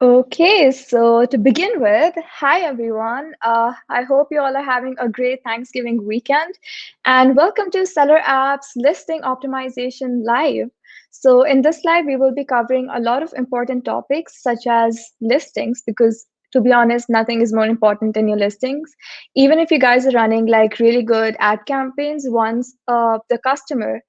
Okay, so to begin with, hi everyone. I hope you all are having a great Thanksgiving weekend, and welcome to Seller App's Listing Optimization Live. So, in this live, we will be covering a lot of important topics such as listings, because to be honest, nothing is more important than your listings. Even if you guys are running like really good ad campaigns, once the customer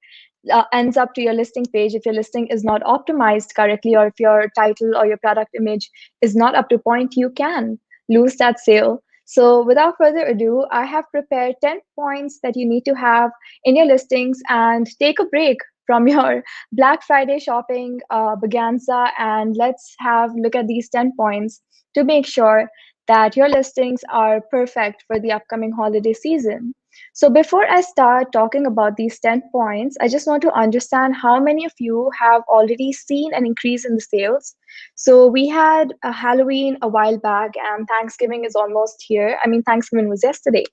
ends up to your listing page, if your listing is not optimized correctly, or if your title or your product image is not up to point, you can lose that sale. So without further ado, I have prepared 10 points that you need to have in your listings, and take a break from your Black Friday shopping baganza, and let's have look at these 10 points to make sure that your listings are perfect for the upcoming holiday season. So before I start talking about these 10 points, I just want to understand how many of you have already seen an increase in the sales. So we had a Halloween a while back, and Thanksgiving is almost here. I mean, Thanksgiving was yesterday.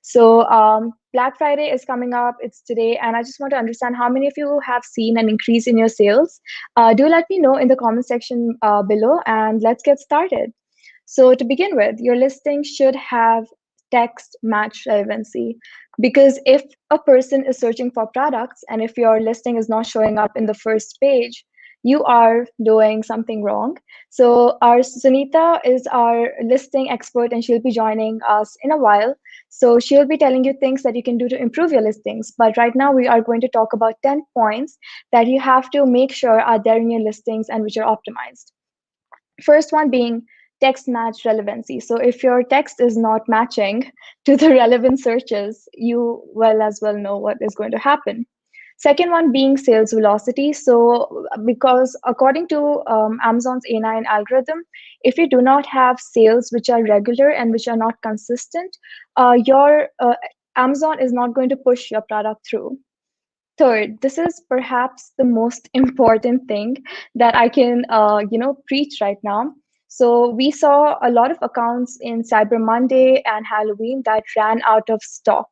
So Black Friday is coming up, it's today, and I just want to understand how many of you have seen an increase in your sales. Do let me know in the comment section below, and let's get started. So to begin with, your listing should have text match relevancy, because if a person is searching for products and if your listing is not showing up in the first page, you are doing something wrong. So our Sunita is our listing expert, and she'll be joining us in a while. So she'll be telling you things that you can do to improve your listings. But right now we are going to talk about 10 points that you have to make sure are there in your listings and which are optimized. First one being text match relevancy. So if your text is not matching to the relevant searches, you well as well know what is going to happen. Second one being sales velocity. So because according to Amazon's A9 algorithm, if you do not have sales which are regular and which are not consistent, your Amazon is not going to push your product through. Third, this is perhaps the most important thing that I can, preach right now. So we saw a lot of accounts in Cyber Monday and Halloween that ran out of stock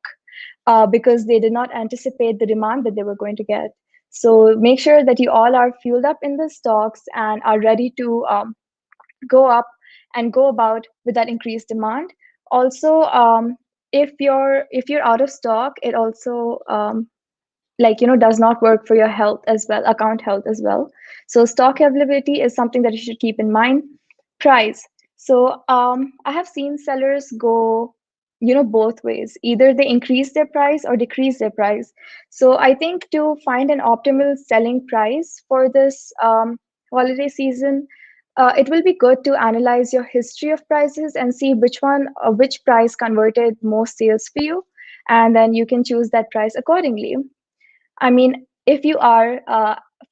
because they did not anticipate the demand that they were going to get. So make sure that you all are fueled up in the stocks and are ready to go up and go about with that increased demand. Also, if you're out of stock, it also does not work for your health as well, account health as well. So stock availability is something that you should keep in mind. Price. So I have seen sellers go both ways. Either they increase their price or decrease their price. So I think to find an optimal selling price for this holiday season, it will be good to analyze your history of prices and see which price converted most sales for you, and then you can choose that price accordingly. I mean, if you are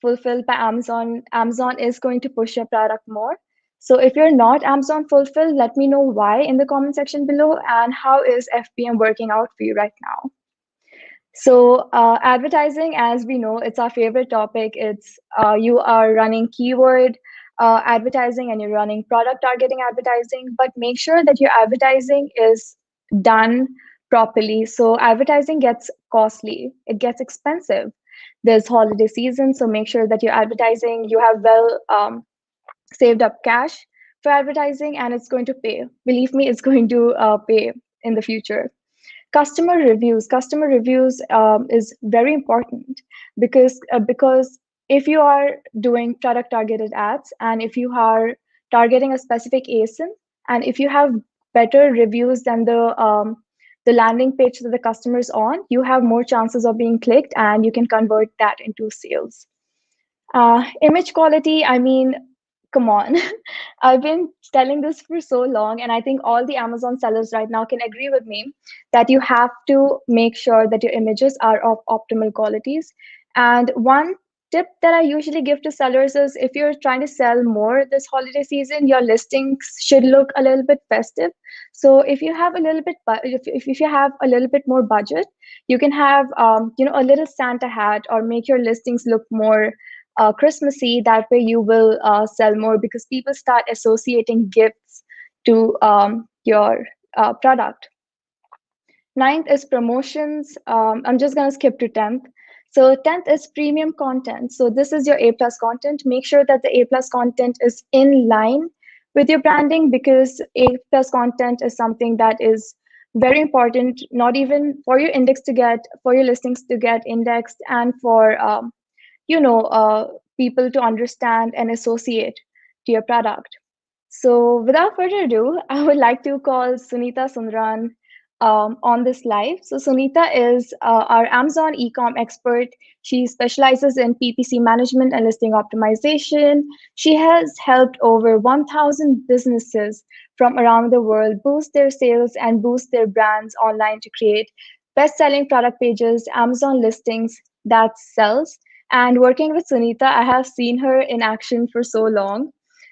fulfilled by Amazon, Amazon is going to push your product more. So if you're not Amazon fulfilled, let me know why in the comment section below, and how is FBM working out for you right now. So advertising, as we know, it's our favorite topic. It's you are running keyword advertising and you're running product targeting advertising, but make sure that your advertising is done properly. So advertising gets costly, it gets expensive. There's holiday season, so make sure that your advertising, you have well saved up cash for advertising, and it's going to pay. Believe me, it's going to pay in the future. Customer reviews is very important, because if you are doing product targeted ads, and if you are targeting a specific ASIN, and if you have better reviews than the landing page that the customer is on, you have more chances of being clicked, and you can convert that into sales. Image quality, I mean, come on. I've been telling this for so long, and I think all the Amazon sellers right now can agree with me that you have to make sure that your images are of optimal qualities. And one tip that I usually give to sellers is, if you're trying to sell more this holiday season, your listings should look a little bit festive. So if you have a little bit, if you have a little bit more budget, you can have a little Santa hat, or make your listings look more Christmassy. That way you will sell more, because people start associating gifts to your product. Ninth is promotions. I'm just going to skip to 10th. So 10th is premium content. So this is your A plus content. Make sure that the A plus content is in line with your branding, because A plus content is something that is very important, not even for your index to get, for your listings to get indexed, and for you know, people to understand and associate to your product. So, without further ado, I would like to call Sunitha Sundaran on this live. So, Sunitha is our Amazon e-com expert. She specializes in PPC management and listing optimization. She has helped over 1,000 businesses from around the world boost their sales and boost their brands online to create best-selling product pages, Amazon listings that sells. And working with Sunitha, I have seen her in action for so long.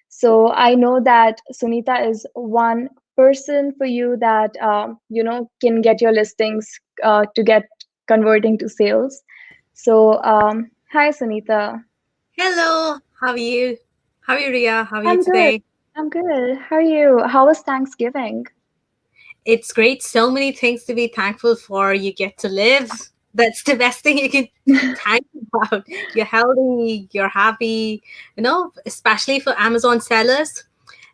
So I know that Sunita is one person for you that can get your listings to get converting to sales. So hi Sunita. Hello, how are you? How are you, Riya? How are you I'm good. today? I'm good. How are you? How was Thanksgiving? It's great. So many things to be thankful for. You get to live. That's the best thing you can thank about. You're healthy, you're happy, especially for Amazon sellers.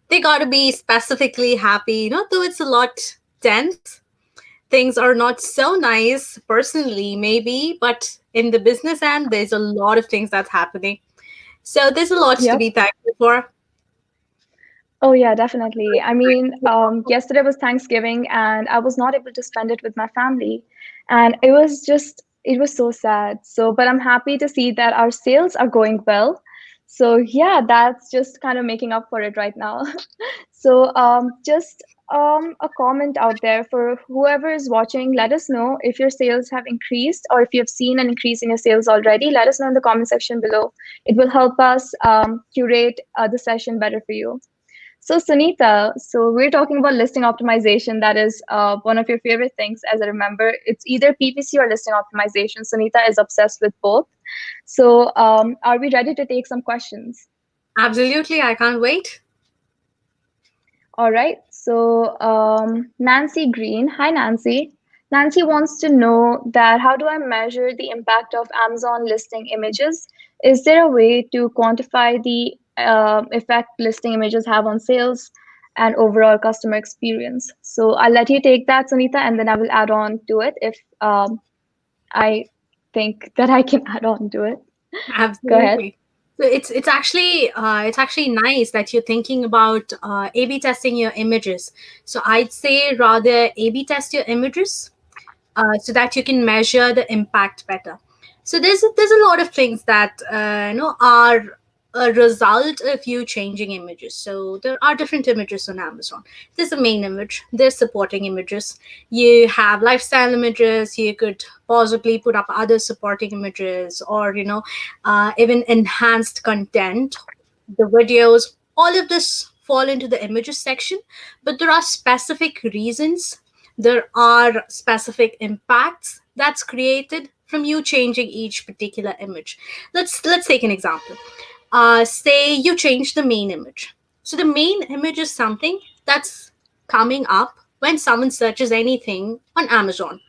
They got to be specifically happy, though it's a lot tense. Things are not so nice personally, maybe, but in the business end, there's a lot of things that's happening. So there's a lot to Yep. be thankful for. Oh yeah, definitely. I mean, yesterday was Thanksgiving, and I was not able to spend it with my family, and it was so sad. So, but I'm happy to see that our sales are going well. So yeah, that's just kind of making up for it right now. So just a comment out there for whoever is watching. Let us know if your sales have increased or if you've seen an increase in your sales already. Let us know in the comment section below. It will help us curate the session better for you. So, Sunita, so we're talking about listing optimization. That is one of your favorite things, as I remember. It's either PPC or listing optimization. Sunita is obsessed with both. So, are we ready to take some questions? Absolutely, I can't wait. All right. So, Nancy Green. Hi, Nancy. Nancy wants to know that how do I measure the impact of Amazon listing images? Is there a way to quantify the effect listing images have on sales and overall customer experience? So, I'll let you take that, Sunita, and then I will add on to it if I think that I can add on to it. Go ahead. Absolutely. So it's actually nice that you're thinking about A/B testing your images. So I'd say rather A/B test your images so that you can measure the impact better. So there's a lot of things that are a result of you changing images. So there are different images on Amazon. There's a main image, there's supporting images, you have lifestyle images, you could possibly put up other supporting images, or even enhanced content, the videos, all of this fall into the images section. But there are specific reasons, there are specific impacts that's created from you changing each particular image. Let's take an example. Say you change the main image. So the main image is something that's coming up when someone searches anything on Amazon.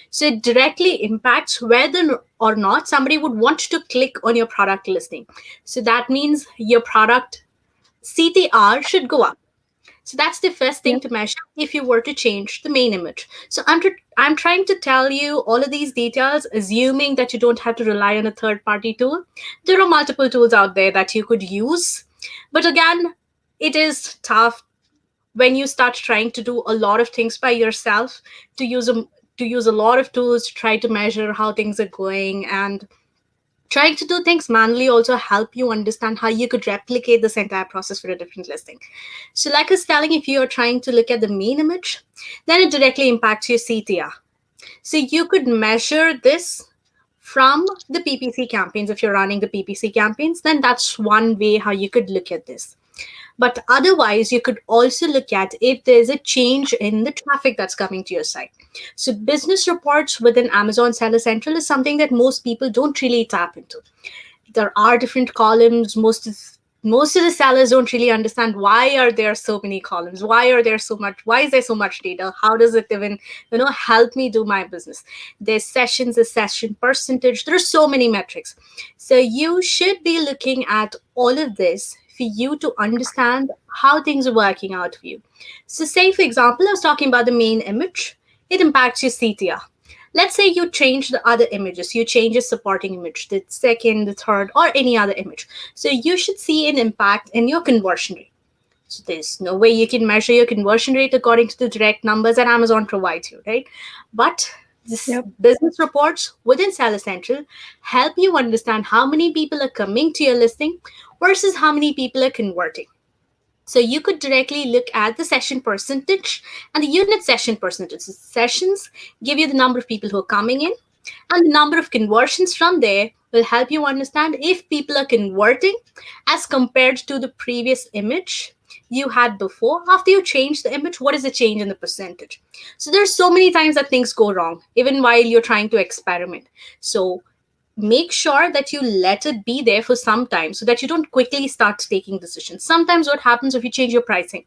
So it directly impacts whether or not somebody would want to click on your product listing. So that means your product CTR should go up. So that's the first thing Yep. to measure if you were to change the main image. So I'm trying to tell you all of these details, assuming that you don't have to rely on a third party tool. There are multiple tools out there that you could use. But again, it is tough when you start trying to do a lot of things by yourself, to use a lot of tools to try to measure how things are going, and trying to do things manually also help you understand how you could replicate this entire process for a different listing. So like I was telling, if you're trying to look at the main image, then it directly impacts your CTR. So you could measure this from the PPC campaigns. If you're running the PPC campaigns, then that's one way how you could look at this. But otherwise, you could also look at if there's a change in the traffic that's coming to your site. So business reports within Amazon Seller Central is something that most people don't really tap into. There are different columns. Most of the sellers don't really understand why are there so many columns, why is there so much data, how does it even help me do my business. There's sessions, a session percentage, there are so many metrics. So you should be looking at all of this for you to understand how things are working out for you. So, say for example, I was talking about the main image, it impacts your CTR. Let's say you change the other images, you change a supporting image, the second, the third, or any other image. So, you should see an impact in your conversion rate. So there's no way you can measure your conversion rate according to the direct numbers that Amazon provides you, right? But this Yep. business reports within Seller Central help you understand how many people are coming to your listing versus how many people are converting. So you could directly look at the session percentage and the unit session percentage. So sessions give you the number of people who are coming in, and the number of conversions from there will help you understand if people are converting as compared to the previous image you had before. After you change the image, what is the change in the percentage? So there's so many times that things go wrong even while you're trying to experiment. So make sure that you let it be there for some time so that you don't quickly start taking decisions. Sometimes what happens if you change your pricing,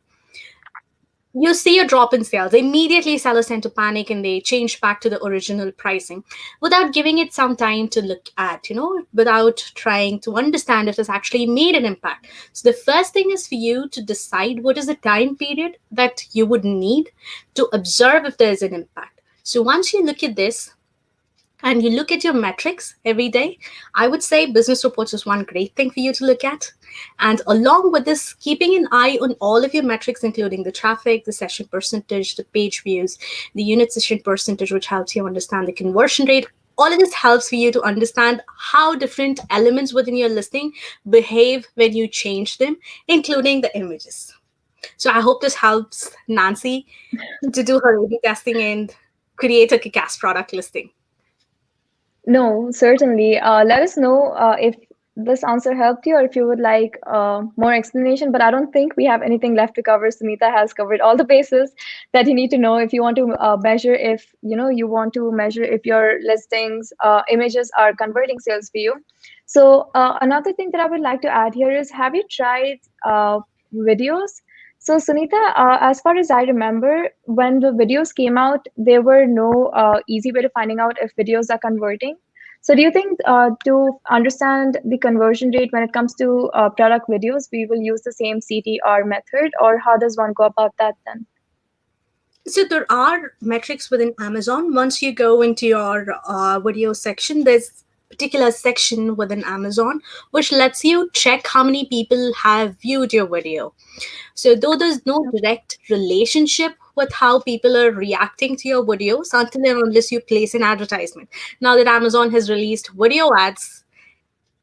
you see a drop in sales, immediately sellers tend to panic and they change back to the original pricing without giving it some time to look at, without trying to understand if it's actually made an impact. So the first thing is for you to decide what is the time period that you would need to observe if there is an impact. So once you look at this, and you look at your metrics every day, I would say business reports is one great thing for you to look at. And along with this, keeping an eye on all of your metrics, including the traffic, the session percentage, the page views, the unit session percentage, which helps you understand the conversion rate. All of this helps for you to understand how different elements within your listing behave when you change them, including the images. So I hope this helps Nancy to do her A/B testing and create a kick-ass product listing. No, certainly. Let us know if this answer helped you or if you would like more explanation. But I don't think we have anything left to cover. Sunita has covered all the bases that you need to know if you want to measure if you want to measure if your listings images are converting sales for you. So another thing that I would like to add here is, have you tried videos? So, Sunita, as far as I remember, when the videos came out, there were no easy way to finding out if videos are converting. So, do you think to understand the conversion rate when it comes to product videos, we will use the same CTR method, or how does one go about that then? So there are metrics within Amazon. Once you go into your video section, there's particular section within Amazon which lets you check how many people have viewed your video. So though there's no direct relationship with how people are reacting to your videos until and unless you place an advertisement. Now that Amazon has released video ads,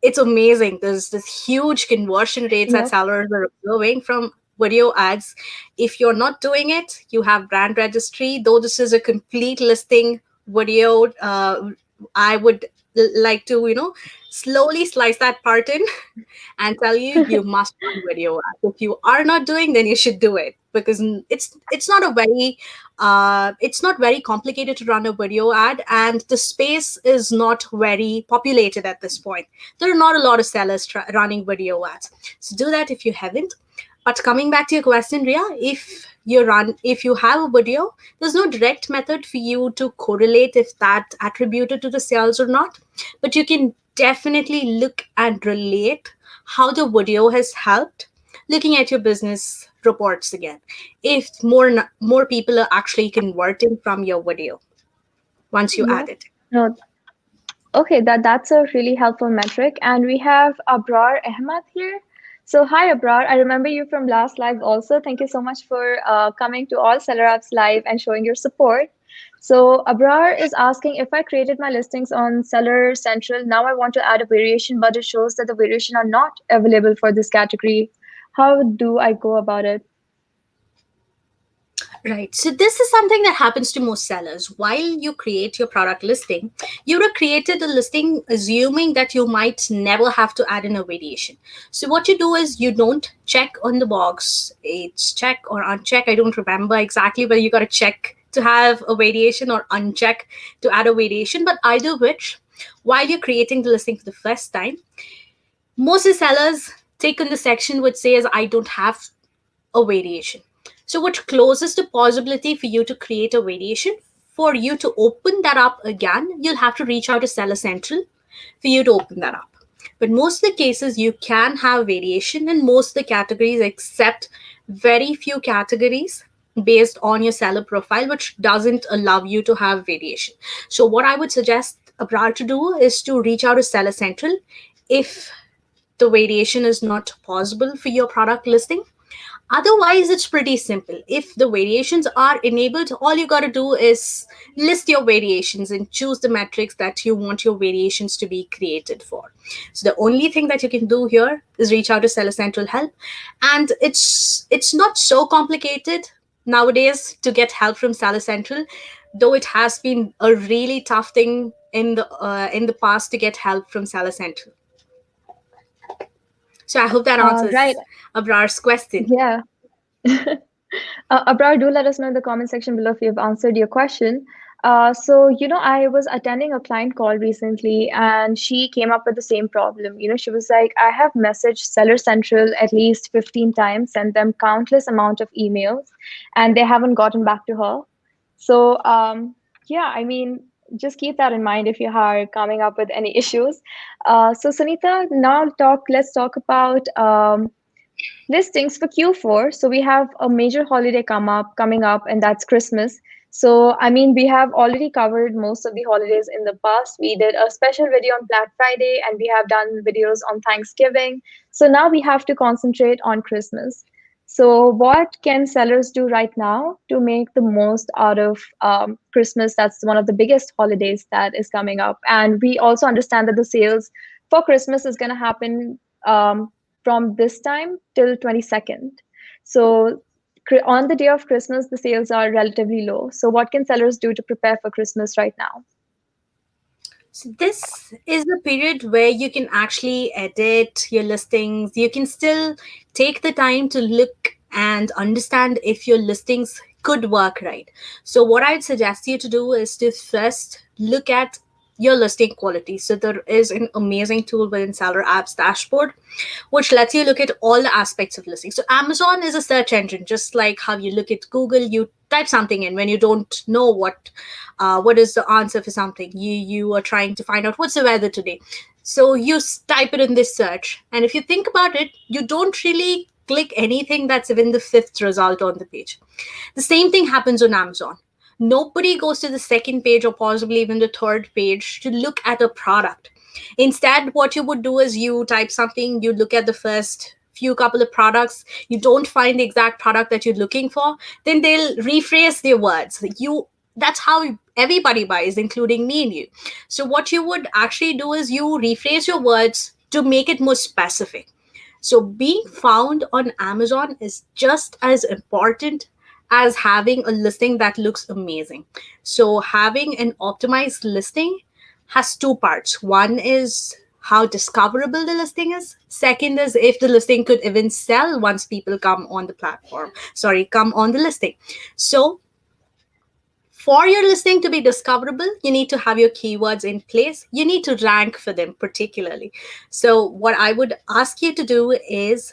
it's amazing. There's this huge conversion rates that Yep. sellers are observing from video ads. If you're not doing it, you have brand registry. Though this is a complete listing video, I would like to, slowly slice that part in and tell you you must run video ads. If you are not doing, then you should do it because it's not very complicated to run a video ad, and the space is not very populated at this point. There are not a lot of sellers running video ads, so do that if you haven't. But coming back to your question, Ria, if you have a video, there's no direct method for you to correlate if that attributed to the sales or not, but you can definitely look and relate how the video has helped looking at your business reports again. If more people are actually converting from your video once you Yep. add it. No. Okay, that's a really helpful metric. And we have Abrar Ahmad here. So hi Abrar, I remember you from last live also. Thank you so much for coming to all Seller Apps live and showing your support. So Abrar is asking, if I created my listings on Seller Central, now I want to add a variation, but it shows that the variation are not available for this category. How do I go about it? Right. So this is something that happens to most sellers. While you create your product listing, you would have created the listing assuming that you might never have to add in a variation. So what you do is you don't check on the box. It's check or uncheck. I don't remember exactly whether you got to check to have a variation or uncheck to add a variation. But either which, while you're creating the listing for the first time, most sellers take on the section which says I don't have a variation. So, which closes the possibility for you to create a variation. For you to open that up again, you'll have to reach out to Seller Central for you to open that up. But most of the cases you can have variation in most of the categories, except very few categories based on your seller profile, which doesn't allow you to have variation. So what I would suggest Abrar to do is to reach out to Seller Central if the variation is not possible for your product listing. Otherwise, it's pretty simple. If the variations are enabled, all you got to do is list your variations and choose the metrics that you want your variations to be created for. So the only thing that you can do here is reach out to Seller Central help, and it's not so complicated nowadays to get help from Seller Central, though it has been a really tough thing in the past to get help from Seller Central. So I hope that Right. answers Abrar's question. Yeah. Abrar, do let us know in the comment section below if you've answered your question. I was attending a client call recently and she came up with the same problem. She was like, I have messaged Seller Central at least 15 times, sent them countless amount of emails, and they haven't gotten back to her. Yeah, I mean, just keep that in mind if you are coming up with any issues. Sunitha, let's talk about listings for Q4. So we have a major holiday coming up, and that's Christmas. So I mean, we have already covered most of the holidays in the past. We did a special video on Black Friday, and we have done videos on Thanksgiving. So now we have to concentrate on Christmas. So what can sellers do right now to make the most out of Christmas? That's one of the biggest holidays that is coming up, and we also understand that the sales for Christmas is going to happen from this time till 22nd. So on the day of Christmas, the sales are relatively low. So what can sellers do to prepare for Christmas right now? So this is the period where you can actually edit your listings. You can still take the time to look and understand if your listings could work right. So what I'd suggest you to do is to first look at your listing quality. So there is an amazing tool within SellerApp's dashboard which lets you look at all the aspects of listing. So Amazon is a search engine, just like how you look at Google. You type something in when you don't know what is the answer for something. You are trying to find out what's the weather today. So you type it in this search, and if you think about it, you don't really click anything that's even the fifth result on the page. The same thing happens on Amazon. Nobody goes to the second page or possibly even the third page to look at a product. Instead, what you would do is you type something, you look at the first few couple of products, you don't find the exact product that you're looking for, then they'll rephrase their words. That's how everybody buys, including me and you. So what you would actually do is you rephrase your words to make it more specific. So being found on Amazon is just as important as having a listing that looks amazing. So having an optimized listing has two parts. One is how discoverable the listing is. Second is if the listing could even sell once people come on the platform. Sorry, come on the listing. So for your listing to be discoverable, you need to have your keywords in place. You need to rank for them particularly. So what I would ask you to do is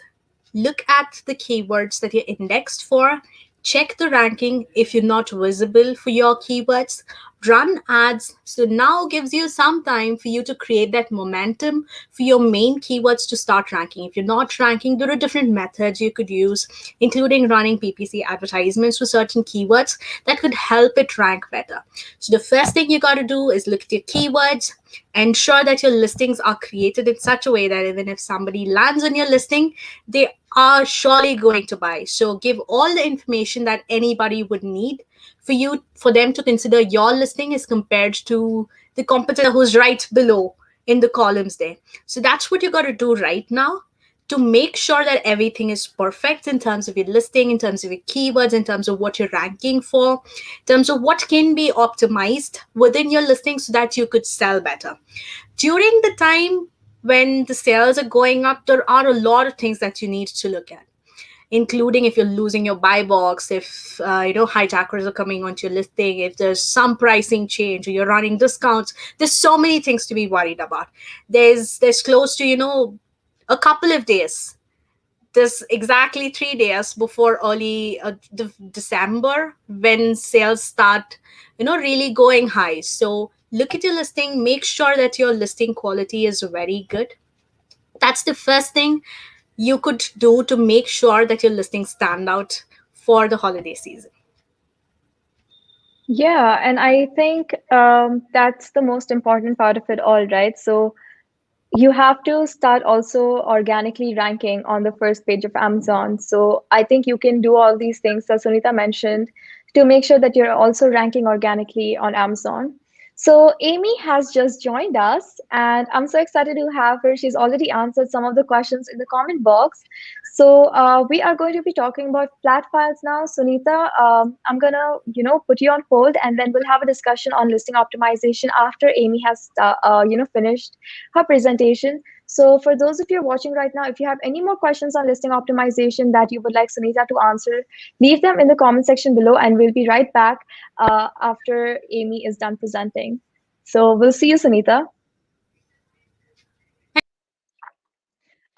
look at the keywords that you're indexed for, check the ranking if you're not visible for your keywords, run ads. So now gives you some time for you to create that momentum for your main keywords to start ranking. If you're not ranking, there are different methods you could use, including running PPC advertisements for certain keywords that could help it rank better. So the first thing you got to do is look at your keywords, ensure that your listings are created in such a way that even if somebody lands on your listing, they are surely going to buy. So give all the information that anybody would need for them to consider your listing as compared to the competitor who's right below in the columns there. So that's what you got to do right now to make sure that everything is perfect in terms of your listing, in terms of your keywords, in terms of what you're ranking for, in terms of what can be optimized within your listing so that you could sell better. During the time when the sales are going up, there are a lot of things that you need to look at, including if you're losing your buy box, if hijackers are coming onto your listing, if there's some pricing change or you're running discounts. There's so many things to be worried about. There's close to a couple of days, there's exactly 3 days before early December when sales start really going high. So look at your listing, make sure that your listing quality is very good. That's the first thing you could do to make sure that your listings stand out for the holiday season. Yeah, and I think that's the most important part of it all, right? So you have to start also organically ranking on the first page of Amazon. So I think you can do all these things that Sunita mentioned to make sure that you're also ranking organically on Amazon. So Amy has just joined us, and I'm so excited to have her. She's already answered some of the questions in the comment box. So we are going to be talking about flat files now. Sunita, I'm gonna put you on hold, and then we'll have a discussion on listing optimization after Amy has finished her presentation. So for those of you watching right now, if you have any more questions on listing optimization that you would like Sunita to answer, leave them in the comment section below, and we'll be right back after Amy is done presenting. So we'll see you, Sunita.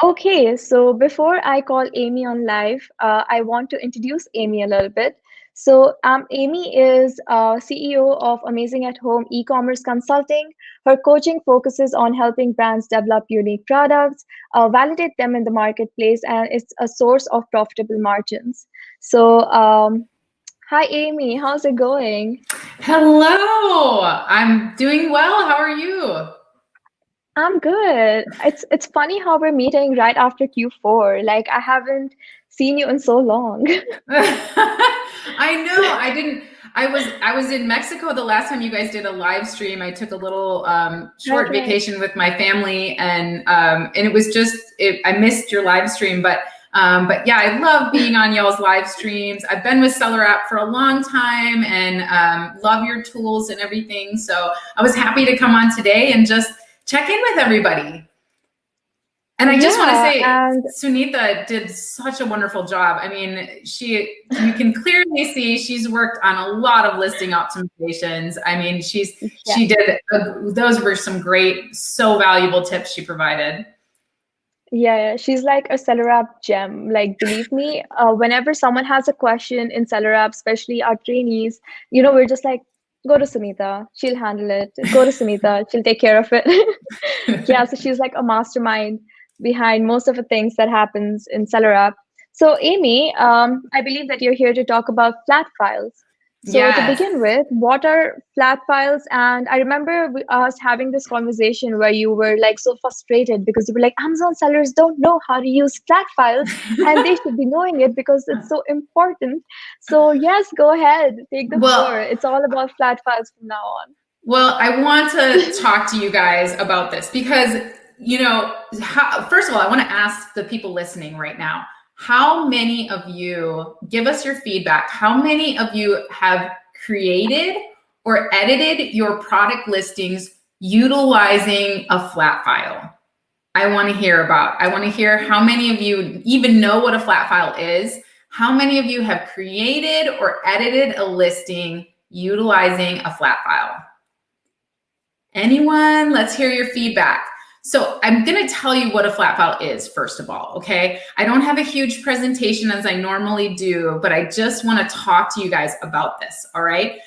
Okay, so before I call Amy on live, I want to introduce Amy a little bit. So, Amy is CEO of Amazing at Home e-commerce consulting. Her coaching focuses on helping brands develop unique products, validate them in the marketplace, and it's a source of profitable margins. So, hi, Amy, how's it going? Hello, I'm doing well. How are you? I'm good. It's funny how we're meeting right after Q4. Like I haven't seen you in so long. I know. I was in Mexico the last time you guys did a live stream. I took a little Right, short right. vacation with my family, and it was I missed your live stream, but yeah, I love being on y'all's live streams. I've been with SellerApp for a long time, and love your tools and everything. So I was happy to come on today and just check in with everybody. And I just want to Yeah, say, and Sunitha did such a wonderful job. I mean, you can clearly see she's worked on a lot of listing optimizations. I mean, yeah, those were some great, so valuable tips she provided. yeah, she's like a SellerApp gem. Like, believe me, whenever someone has a question in SellerApp, especially our trainees, we're just like, go to Sunita, she'll handle it. Go to Sunita, she'll take care of it. Yeah, so she's like a mastermind behind most of the things that happens in SellerApp. So Amy, I believe that you're here to talk about flat files. So to Yes. begin with, what are flat files? And I remember us having this conversation where you were like so frustrated because you were like, Amazon sellers don't know how to use flat files, and they should be knowing it because it's so important. So yes, go ahead, take the Well, floor. It's all about flat files from now on. Well, I want to talk to you guys about this because, first of all, I want to ask the people listening right now, how many of you, give us your feedback, how many of you have created or edited your product listings utilizing a flat file? I want to hear how many of you even know what a flat file is. How many of you have created or edited a listing utilizing a flat file? Anyone? Let's hear your feedback. So I'm going to tell you what a flat file is, first of all, okay? I don't have a huge presentation as I normally do, but I just want to talk to you guys about this, all right?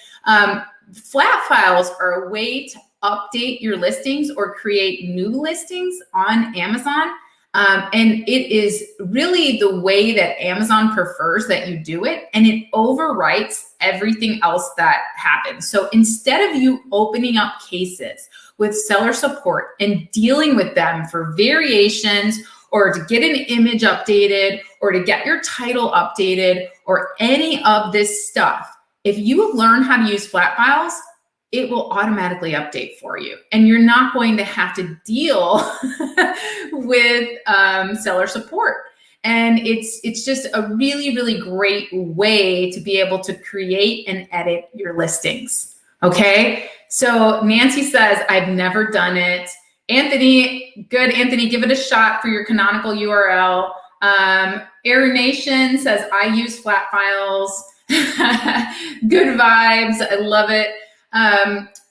Flat files are a way to update your listings or create new listings on Amazon. And it is really the way that Amazon prefers that you do it, and it overwrites everything else that happens. So instead of you opening up cases with seller support and dealing with them for variations or to get an image updated or to get your title updated or any of this stuff, if you learn how to use flat files, it will automatically update for you. And you're not going to have to deal with seller support. And it's just a really, really great way to be able to create and edit your listings. Okay. So Nancy says, I've never done it. Anthony, good. Anthony, give it a shot for your canonical URL. Air Nation says, I use flat files. Good vibes. I love it.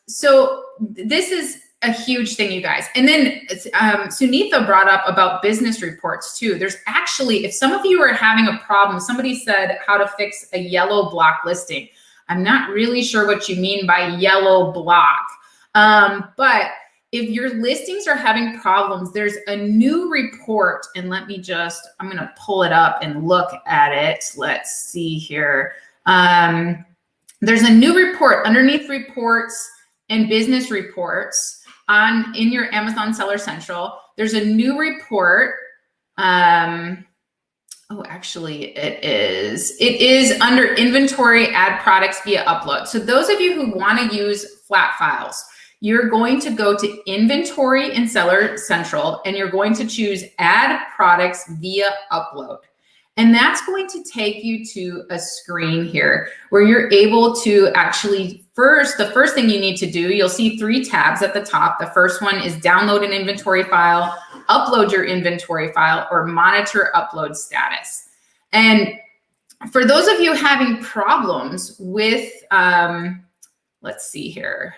So this is a huge thing, you guys. And then Sunitha brought up about business reports too. There's actually, if some of you are having a problem, somebody said how to fix a yellow block listing. I'm not really sure what you mean by yellow block. But if your listings are having problems, there's a new report, and I'm going to pull it up and look at it. Let's see here. There's a new report underneath reports and business reports in your Amazon Seller Central. There's a new report. Actually, it is under inventory, add products via upload. So those of you who want to use flat files, you're going to go to inventory in Seller Central, and you're going to choose add products via upload. And that's going to take you to a screen here where you're able to actually the first thing you need to do, you'll see 3 tabs at the top. The first one is download an inventory file, upload your inventory file, or monitor upload status. And for those of you having problems with, let's see here.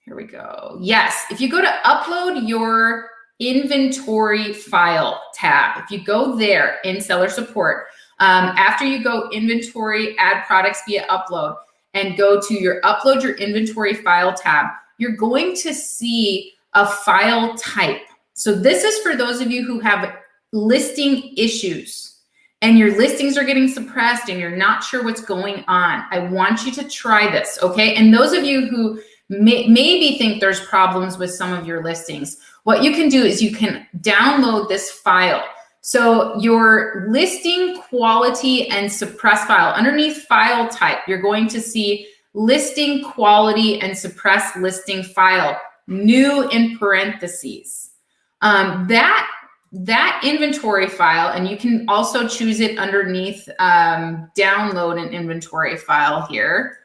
Here we go. Yes, if you go to upload your inventory file tab, if you go there in seller support, after you go inventory, add products via upload, and go to your upload your inventory file tab, you're going to see a file type. So this is for those of you who have listing issues and your listings are getting suppressed and you're not sure what's going on. I want you to try this, okay? And those of you who maybe think there's problems with some of your listings, what you can do is you can download this file. So your listing quality and suppress file, underneath file type, you're going to see listing quality and suppress listing file, new in parentheses. That inventory file, and you can also choose it underneath download an inventory file here.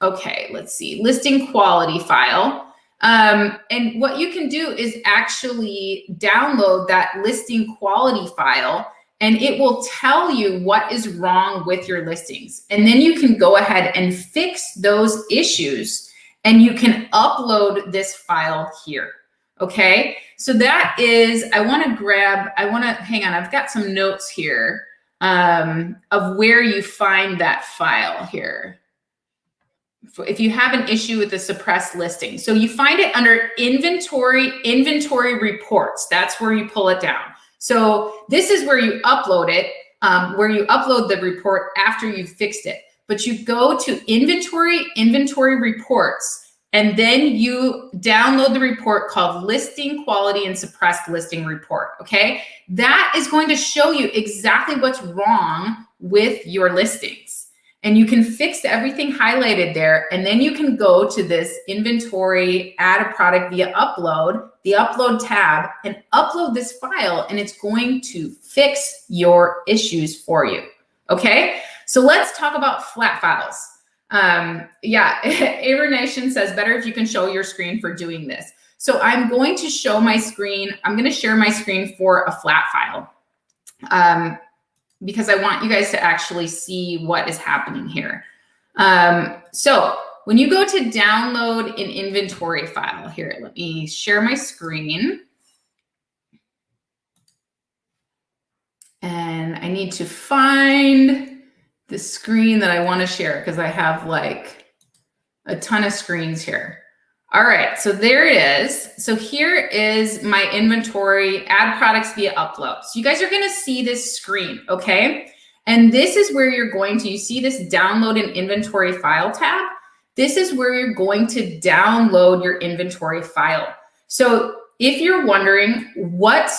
Okay, let's see, listing quality file. And what you can do is actually download that listing quality file, and it will tell you what is wrong with your listings. And then you can go ahead and fix those issues, and you can upload this file here. Okay, so that is, hang on, I've got some notes here of where you find that file here. If you have an issue with the suppressed listing. So you find it under inventory reports. That's where you pull it down. So this is where you upload it, where you upload the report after you've fixed it. But you go to inventory reports, and then you download the report called listing quality and suppressed listing report, okay? That is going to show you exactly what's wrong with your listings. And you can fix everything highlighted there. And then you can go to this inventory, add a product via upload, the upload tab, and upload this file, and it's going to fix your issues for you. Okay, so let's talk about flat files. Yeah, Aver Nation says better if you can show your screen for doing this. So I'm going to show my screen. I'm going to share my screen for a flat file. Because I want you guys to actually see what is happening here. So when you go to download an inventory file here, let me share my screen. And I need to find the screen that I want to share because I have like a ton of screens here. All right, so there it is. So here is my inventory, add products via upload. So you guys are gonna see this screen, okay? And this is where you're going to, you see this download an inventory file tab? This is where you're going to download your inventory file. So if you're wondering what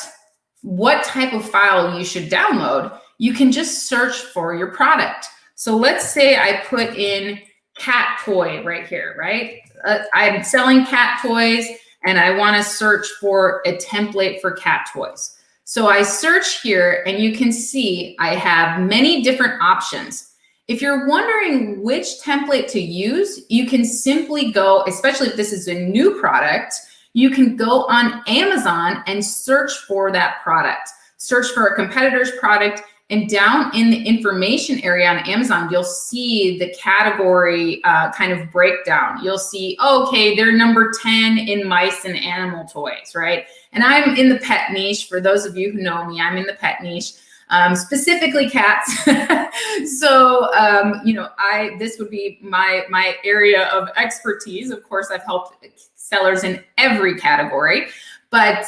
type of file you should download, you can just search for your product. So let's say I put in cat toy right here, right? I'm selling cat toys and I want to search for a template for cat toys. So I search here and you can see I have many different options. If you're wondering which template to use, you can simply go, especially if this is a new product, you can go on Amazon and search for that product. Search for a competitor's product, and down in the information area on Amazon, you'll see the category kind of breakdown. You'll see, okay, they're number 10 in mice and animal toys, right? And I'm in the pet niche. For those of you who know me, I'm in the pet niche, specifically cats. So, you know, this would be my area of expertise. Of course, I've helped sellers in every category. But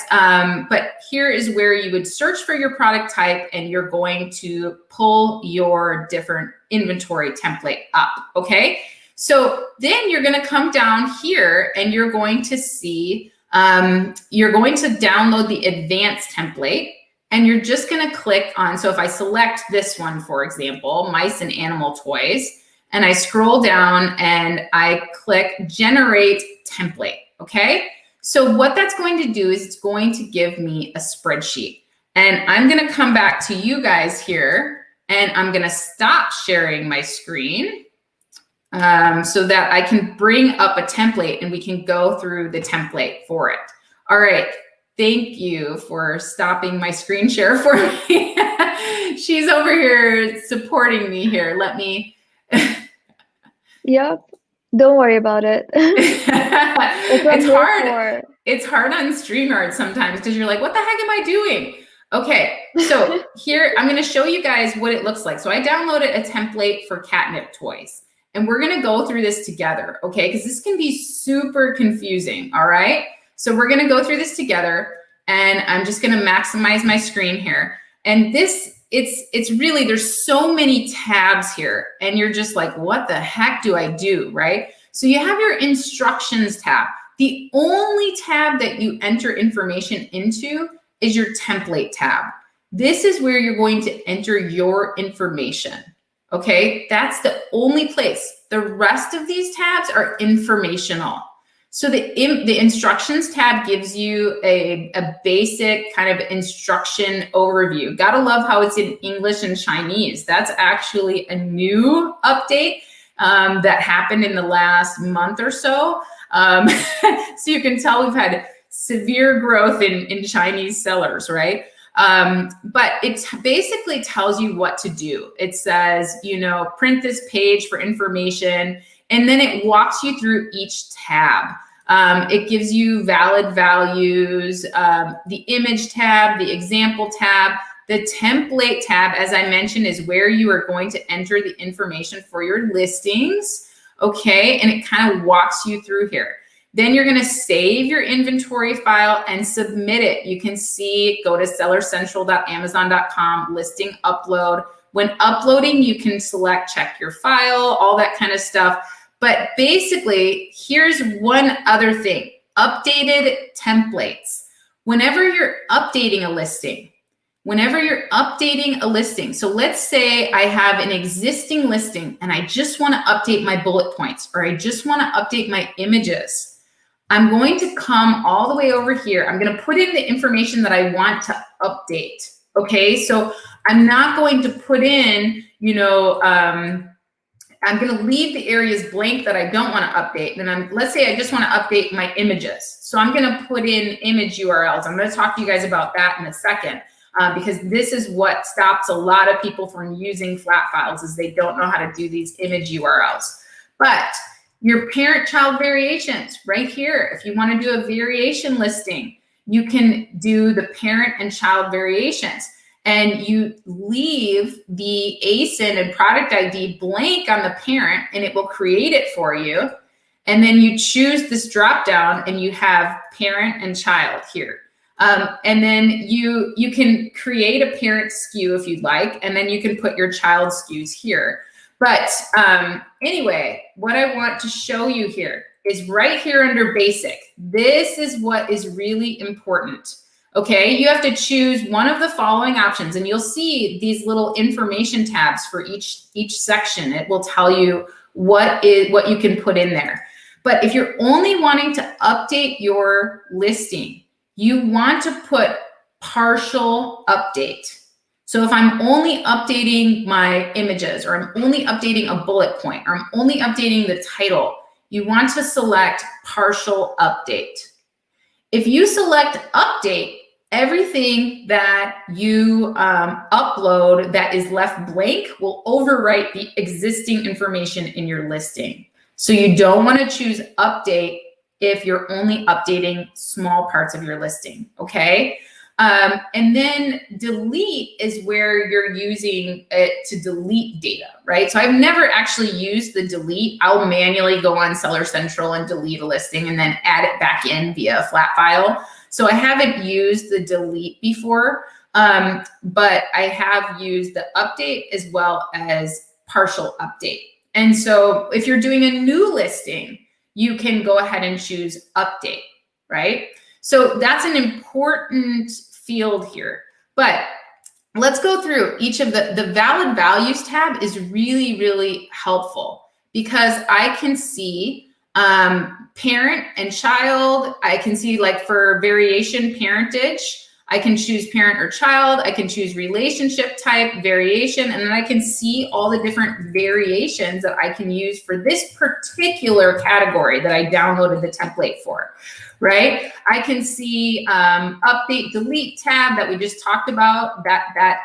here is where you would search for your product type, and you're going to pull your different inventory template up, okay? So then you're gonna come down here and you're going to see, you're going to download the advanced template, and you're just gonna click on, so if I select this one, for example, mice and animal toys, and I scroll down and I click generate template, okay? So what that's going to do is it's going to give me a spreadsheet, and I'm gonna come back to you guys here, and I'm gonna stop sharing my screen so that I can bring up a template and we can go through the template for it. All right, thank you for stopping my screen share for me. She's over here supporting me here. Let me. Yep. Don't worry about it. It's hard. It's hard on StreamYard sometimes because you're like, what the heck am I doing? Okay, so here I'm going to show you guys what it looks like. So I downloaded a template for catnip toys, and we're going to go through this together, okay? Because this can be super confusing, all right? So we're going to go through this together, and I'm just going to maximize my screen here. And this, it's really, there's so many tabs here, and you're just like, what the heck do I do, right? So you have your instructions tab. The only tab that you enter information into is your template tab. This is where you're going to enter your information, okay? That's the only place. The rest of these tabs are informational. So the instructions tab gives you a basic kind of instruction overview. Gotta love how it's in English and Chinese. That's actually a new update that happened in the last month or so. So you can tell we've had severe growth in Chinese sellers, right? But it basically tells you what to do. It says, you know, print this page for information, and then it walks you through each tab. It gives you valid values, the image tab, the example tab, the template tab, as I mentioned, is where you are going to enter the information for your listings, okay? And it kind of walks you through here. Then you're gonna save your inventory file and submit it. You can see, go to sellercentral.amazon.com, listing upload. When uploading, you can select check your file, all that kind of stuff. But basically, here's one other thing, updated templates. Whenever you're updating a listing, so let's say I have an existing listing and I just wanna update my bullet points, or I just wanna update my images. I'm going to come all the way over here. I'm going to put in the information that I want to update. Okay, so I'm not going to put in, you know, I'm going to leave the areas blank that I don't want to update. And let's say I just want to update my images. So I'm going to put in image URLs. I'm going to talk to you guys about that in a second, because this is what stops a lot of people from using flat files, is they don't know how to do these image URLs. But your parent-child variations right here. If you want to do a variation listing, you can do the parent and child variations, and you leave the ASIN and product ID blank on the parent, and it will create it for you. And then you choose this drop-down, and you have parent and child here. And then you can create a parent SKU if you'd like, and then you can put your child SKUs here. But anyway, what I want to show you here is right here under basic. This is what is really important. Okay, you have to choose one of the following options, and you'll see these little information tabs for each section. It will tell you what you can put in there. But if you're only wanting to update your listing, you want to put partial update. So if I'm only updating my images, or I'm only updating a bullet point, or I'm only updating the title, you want to select partial update. If you select update, everything that you upload that is left blank will overwrite the existing information in your listing. So you don't want to choose update if you're only updating small parts of your listing, okay? And then delete is where you're using it to delete data, right? So I've never actually used the delete. I'll manually go on Seller Central and delete a listing and then add it back in via a flat file. So I haven't used the delete before, but I have used the update as well as partial update. And so if you're doing a new listing, you can go ahead and choose update, right? So that's an important field here. But let's go through each of the valid values tab is really, really helpful because I can see parent and child. I can see, like, for variation, parentage, I can choose parent or child. I can choose relationship type, variation, and then I can see all the different variations that I can use for this particular category that I downloaded the template for, right? I can see update, delete tab that we just talked about, that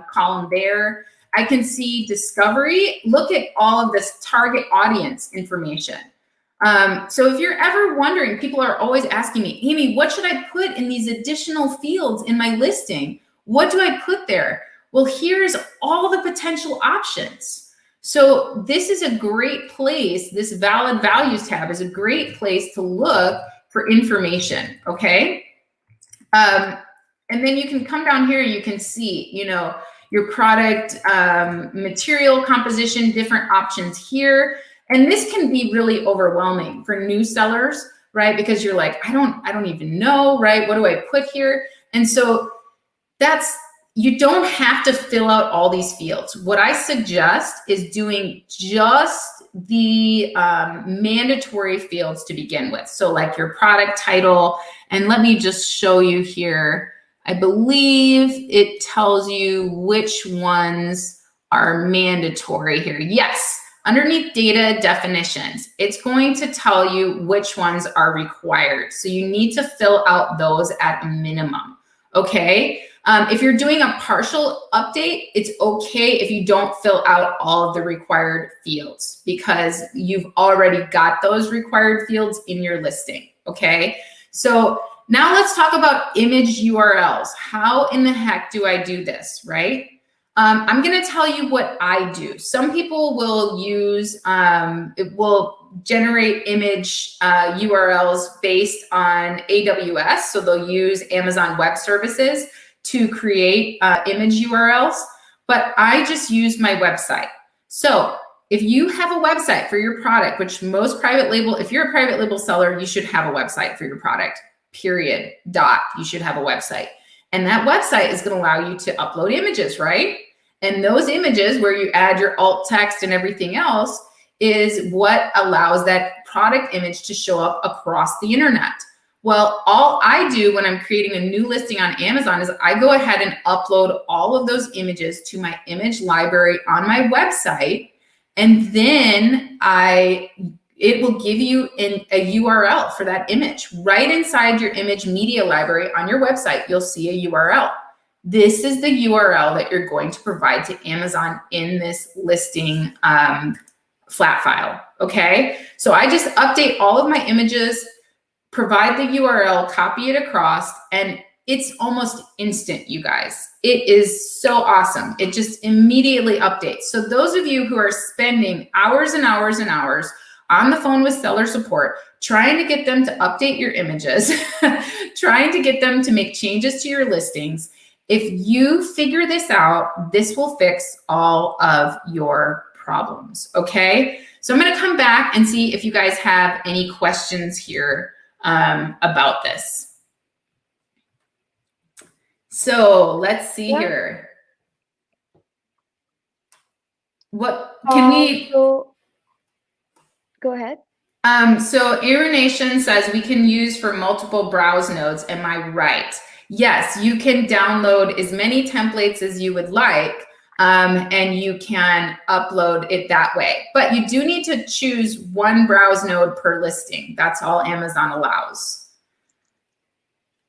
column there. I can see discovery. Look at all of this target audience information. So if you're ever wondering, people are always asking me, Amy, what should I put in these additional fields in my listing? What do I put there? Well, here's all the potential options. So this is a great place. This valid values tab is a great place to look for information, okay? And then you can come down here and you can see, you know, your product material composition, different options here. And this can be really overwhelming for new sellers, right? Because you're like, I don't even know, right? What do I put here? And so you don't have to fill out all these fields. What I suggest is doing just the mandatory fields to begin with. So like your product title, and let me just show you here. I believe it tells you which ones are mandatory here. Yes. Underneath data definitions, it's going to tell you which ones are required. So you need to fill out those at a minimum, okay? If you're doing a partial update, it's okay if you don't fill out all of the required fields because you've already got those required fields in your listing, okay? So now let's talk about image URLs. How in the heck do I do this, right? I'm going to tell you what I do. Some people will use, it will generate image URLs based on AWS. So they'll use Amazon Web Services to create image URLs, but I just use my website. So if you have a website for your product, which most private label, if you're a private label seller, you should have a website for your product, period, dot, you should have a website. And that website is going to allow you to upload images, right? And those images where you add your alt text and everything else is what allows that product image to show up across the internet. Well, all I do when I'm creating a new listing on Amazon is I go ahead and upload all of those images to my image library on my website. And then it will give you a URL for that image. Right inside your image media library on your website, you'll see a URL. This is the URL that you're going to provide to Amazon in this listing flat file, okay? So I just update all of my images, provide the URL, copy it across, and it's almost instant, you guys. It is so awesome. It just immediately updates. So those of you who are spending hours and hours and hours on the phone with seller support, trying to get them to update your images, trying to get them to make changes to your listings, if you figure this out, this will fix all of your problems, okay? So I'm gonna come back and see if you guys have any questions here about this. So let's see here. What can we? So go ahead. So Irination says we can use for multiple browse nodes. Am I right? Yes, you can download as many templates as you would like, and you can upload it that way. But you do need to choose one browse node per listing. That's all Amazon allows.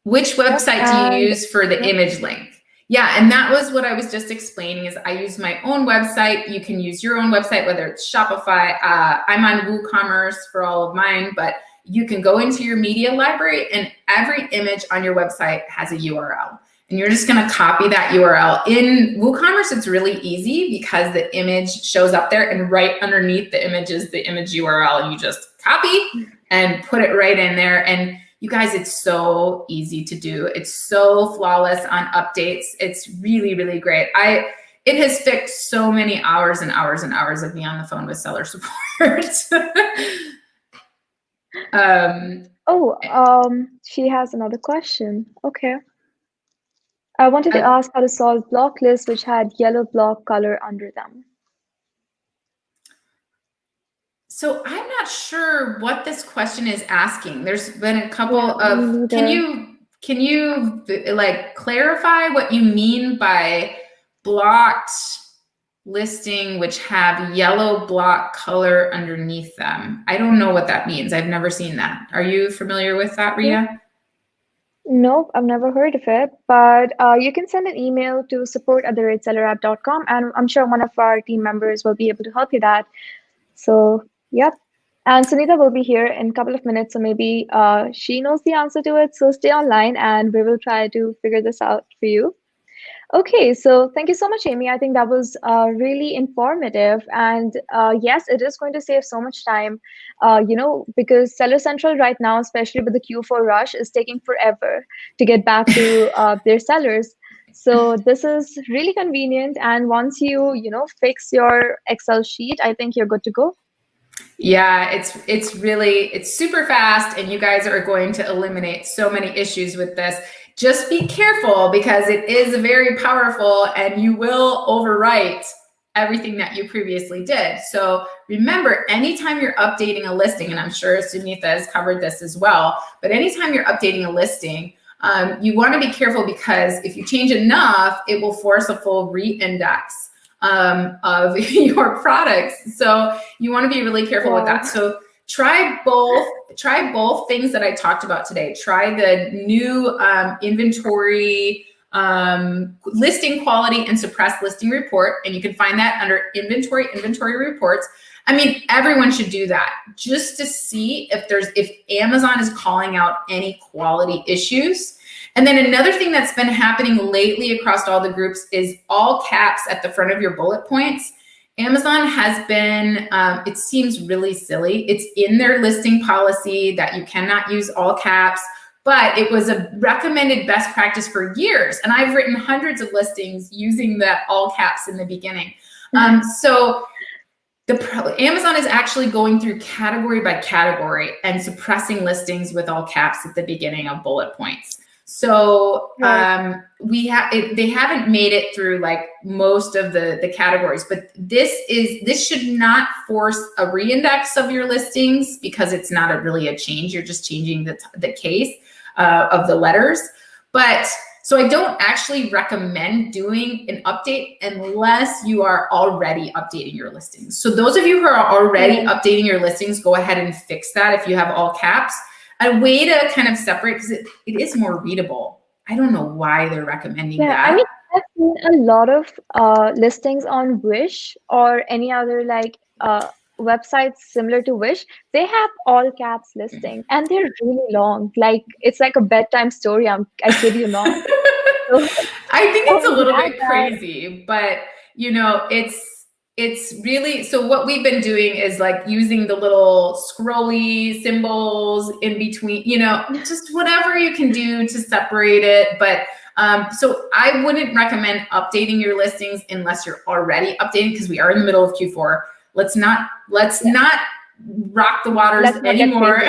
Which website do you use for the image link? Yeah, and that was what I was just explaining is I use my own website. You can use your own website, whether it's Shopify. I'm on WooCommerce for all of mine, but you can go into your media library and every image on your website has a URL. And you're just going to copy that URL. In WooCommerce, it's really easy because the image shows up there, and right underneath the image is the image URL. And you just copy and put it right in there. And you guys, it's so easy to do. It's so flawless on updates. It's really, really great. It has fixed so many hours and hours and hours of me on the phone with seller support. She has another question. Okay. I wanted to ask how to solve block lists which had yellow block color under them. So I'm not sure what this question is asking. There's been a couple of, can you like clarify what you mean by blocked listing which have yellow block color underneath them? I don't know what that means. I've never seen that. Are you familiar with that, Riya? Nope, I've never heard of it, but you can send an email to support@sellerapp.com, and I'm sure one of our team members will be able to help you that. So, yep. And Sunitha will be here in a couple of minutes, so maybe she knows the answer to it. So stay online and we will try to figure this out for you. Okay, so thank you so much, Amy. I think that was really informative. And yes, it is going to save so much time, because Seller Central right now, especially with the Q4 rush, is taking forever to get back to their sellers. So this is really convenient. And once you fix your Excel sheet, I think you're good to go. Yeah, it's super fast, and you guys are going to eliminate so many issues with this. Just be careful because it is very powerful and you will overwrite everything that you previously did. So remember, anytime you're updating a listing, and I'm sure Sunitha has covered this as well, but anytime you're updating a listing, you want to be careful because if you change enough, it will force a full re-index of your products. So you want to be really careful with that. So try both things that I talked about today. Try the new inventory listing quality and suppressed listing report. And you can find that under inventory reports. I mean, everyone should do that just to see if Amazon is calling out any quality issues. And then another thing that's been happening lately across all the groups is all caps at the front of your bullet points. Amazon has been, it seems really silly. It's in their listing policy that you cannot use all caps, but it was a recommended best practice for years. And I've written hundreds of listings using the all caps in the beginning. So Amazon is actually going through category by category and suppressing listings with all caps at the beginning of bullet points. So they haven't made it through like most of the categories, but this should not force a reindex of your listings because it's not really a change. You're just changing the case of the letters. But so I don't actually recommend doing an update unless you are already updating your listings. So those of you who are already updating your listings, go ahead and fix that if you have all caps. A way to kind of separate, because it is more readable. I don't know why they're recommending that. I mean, I've seen a lot of listings on Wish or any other like websites similar to Wish. They have all caps listing and they're really long. Like it's like a bedtime story. I kid you not. So, I think it's a little bit crazy, but it's really, so what we've been doing is like using the little scrolly symbols in between, just whatever you can do to separate it. But so I wouldn't recommend updating your listings unless you're already updating, because we are in the middle of Q4. Let's not rock the waters anymore.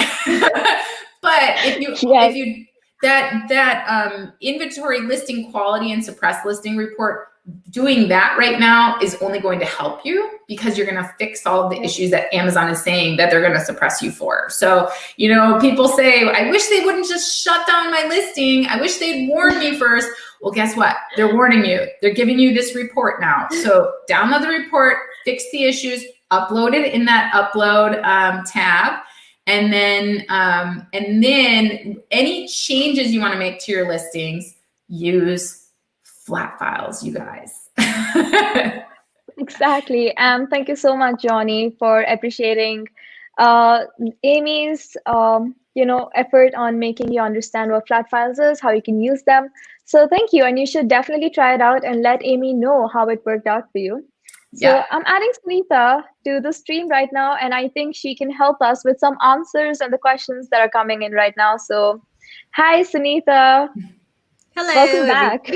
But if you that inventory listing quality and suppressed listing report, doing that right now is only going to help you because you're going to fix all of the issues that Amazon is saying that they're going to suppress you for. So, people say, I wish they wouldn't just shut down my listing. I wish they'd warn me first. Well, guess what? They're warning you. They're giving you this report now. So download the report, fix the issues, upload it in that upload tab. And then any changes you want to make to your listings, use flat files, you guys. Exactly. And thank you so much, Johnny, for appreciating Amy's effort on making you understand what flat files is, how you can use them. So thank you, and you should definitely try it out and let Amy know how it worked out for you. Yeah. So I'm adding Sunitha to the stream right now, and I think she can help us with some answers and the questions that are coming in right now. So, hi, Sunitha. Hello, Welcome everyone. back.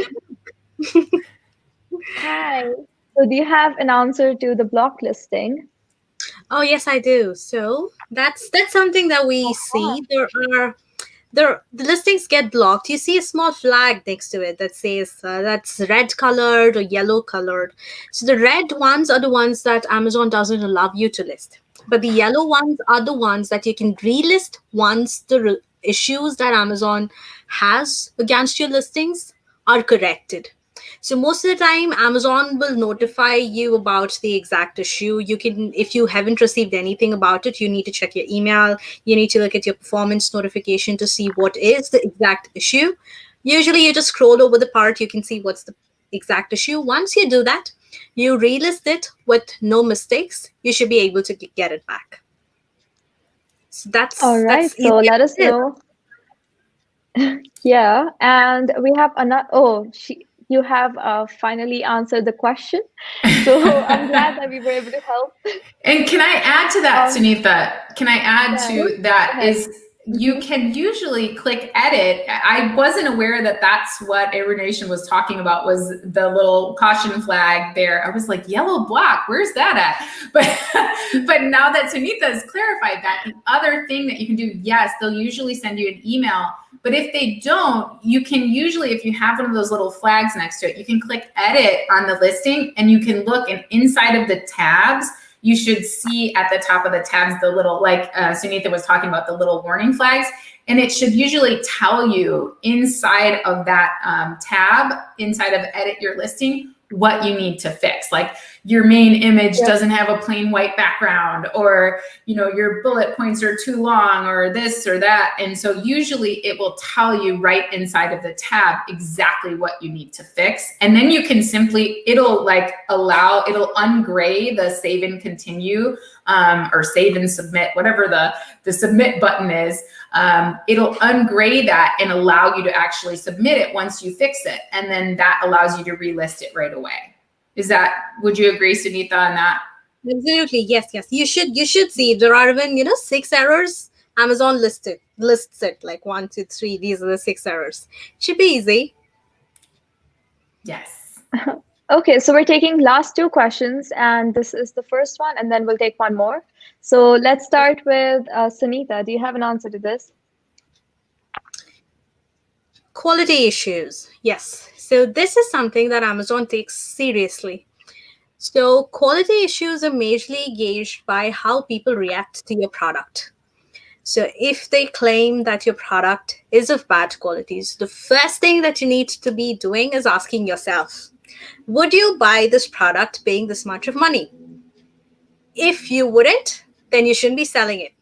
Hi. So, do you have an answer to the block listing? Oh yes, I do. So that's something that we Uh-huh. see. The listings get blocked. You see a small flag next to it that says that's red colored or yellow colored. So the red ones are the ones that Amazon doesn't allow you to list, but the yellow ones are the ones that you can relist once the issues that Amazon has against your listings are corrected. So most of the time Amazon will notify you about the exact issue. You can, if you haven't received anything about it, you need to check your email, you need to look at your performance notification to see what is the exact issue. Usually you just scroll over the part, you can see what's the exact issue. Once you do that, you relist it with no mistakes, you should be able to get it back. So All right. that's easy So, as let us it is. know. Yeah. And we have another. Oh, you have finally answered the question. So, I'm glad that we were able to help. And can I add to that, Um, Sunitha? Can I add yeah. to Go that ahead. is you can usually click edit. I wasn't aware that that's what Nation was talking about, was the little caution flag there. I was like, yellow block, where's that at? But now that Sunitha has clarified that, the other thing that you can do, yes, they'll usually send you an email. But if they don't, you can usually, if you have one of those little flags next to it, you can click edit on the listing and you can look, and inside of the tabs, you should see at the top of the tabs the little, like Sunitha was talking about, the little warning flags. And it should usually tell you inside of that tab, inside of edit your listing, what you need to fix. Like your main image Yep. doesn't have a plain white background, or your bullet points are too long, or this or that. And so usually it will tell you right inside of the tab exactly what you need to fix. And then you can simply, it'll ungray the save and continue, or save and submit, whatever the submit button is. It'll ungray that and allow you to actually submit it once you fix it. And then that allows you to relist it right away. Would you agree, Sunitha, on that? Absolutely, yes. You should see if there are even 6 errors. Amazon lists it like 1, 2, 3. These are the 6 errors. Should be easy. Yes. Okay, so we're taking last two questions, and this is the first one, and then we'll take one more. So let's start with Sunitha. Do you have an answer to this? Quality issues. Yes. So this is something that Amazon takes seriously. So quality issues are majorly gauged by how people react to your product. So if they claim that your product is of bad qualities, the first thing that you need to be doing is asking yourself, would you buy this product paying this much of money? If you wouldn't, then you shouldn't be selling it.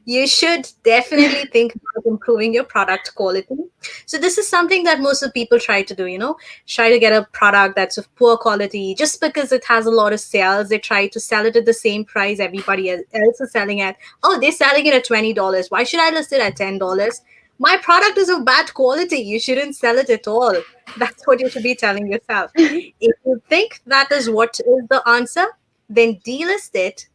You should definitely think about improving your product quality. So this is something that most of the people try to do, try to get a product that's of poor quality. Just because it has a lot of sales, they try to sell it at the same price everybody else is selling at. Oh, they're selling it at $20. Why should I list it at $10? My product is of bad quality. You shouldn't sell it at all. That's what you should be telling yourself. If you think that is what is the answer, then delist it,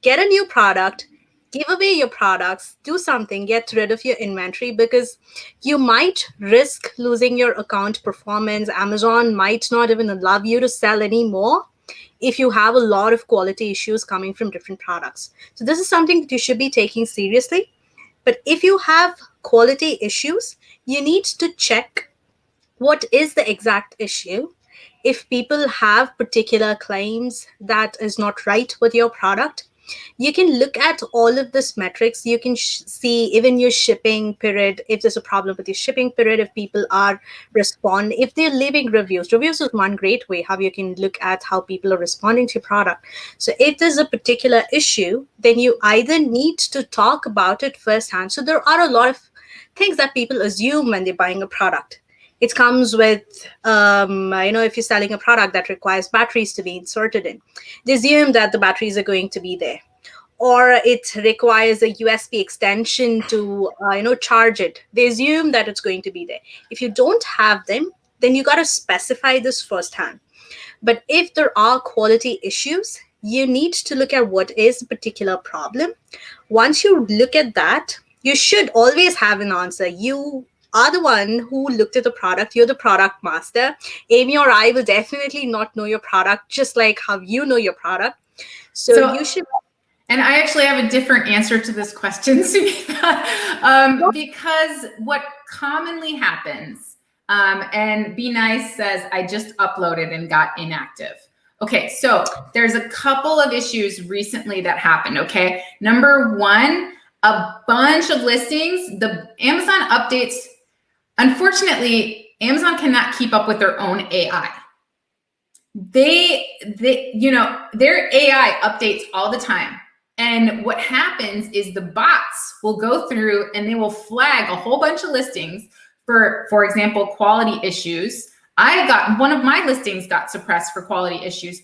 get a new product, give away your products, do something, get rid of your inventory, because you might risk losing your account performance. Amazon might not even allow you to sell anymore if you have a lot of quality issues coming from different products. So this is something that you should be taking seriously. But if you have quality issues, you need to check what is the exact issue. If people have particular claims that is not right with your product, you can look at all of this metrics. You can see even your shipping period, if there's a problem with your shipping period, if people are if they're leaving reviews is one great way how you can look at how people are responding to your product. So if there's a particular issue, then you either need to talk about it firsthand. So there are a lot of things that people assume when they're buying a product. It comes with, if you're selling a product that requires batteries to be inserted in, they assume that the batteries are going to be there. or it requires a USB extension to charge it. They assume that it's going to be there. If you don't have them, then you got to specify this firsthand. But if there are quality issues, you need to look at what is the particular problem. Once you look at that, you should always have an answer. You are the one who looked at the product. You're the product master. Amy or I will definitely not know your product just like how you know your product. So you should. And I actually have a different answer to this question, Sunitha, because what commonly happens, and Be Nice says, I just uploaded and got inactive. Okay, so there's a couple of issues recently that happened, okay? Number one, a bunch of listings, the Amazon updates, unfortunately, Amazon cannot keep up with their own AI. Their AI updates all the time. And what happens is the bots will go through and they will flag a whole bunch of listings for example, quality issues. One of my listings got suppressed for quality issues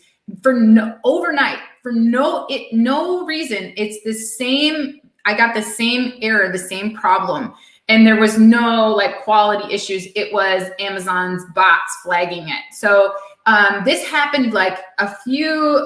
overnight for no reason. It's the same. I got the same error, the same problem. And there was no like quality issues. It was Amazon's bots flagging it. So this happened like a few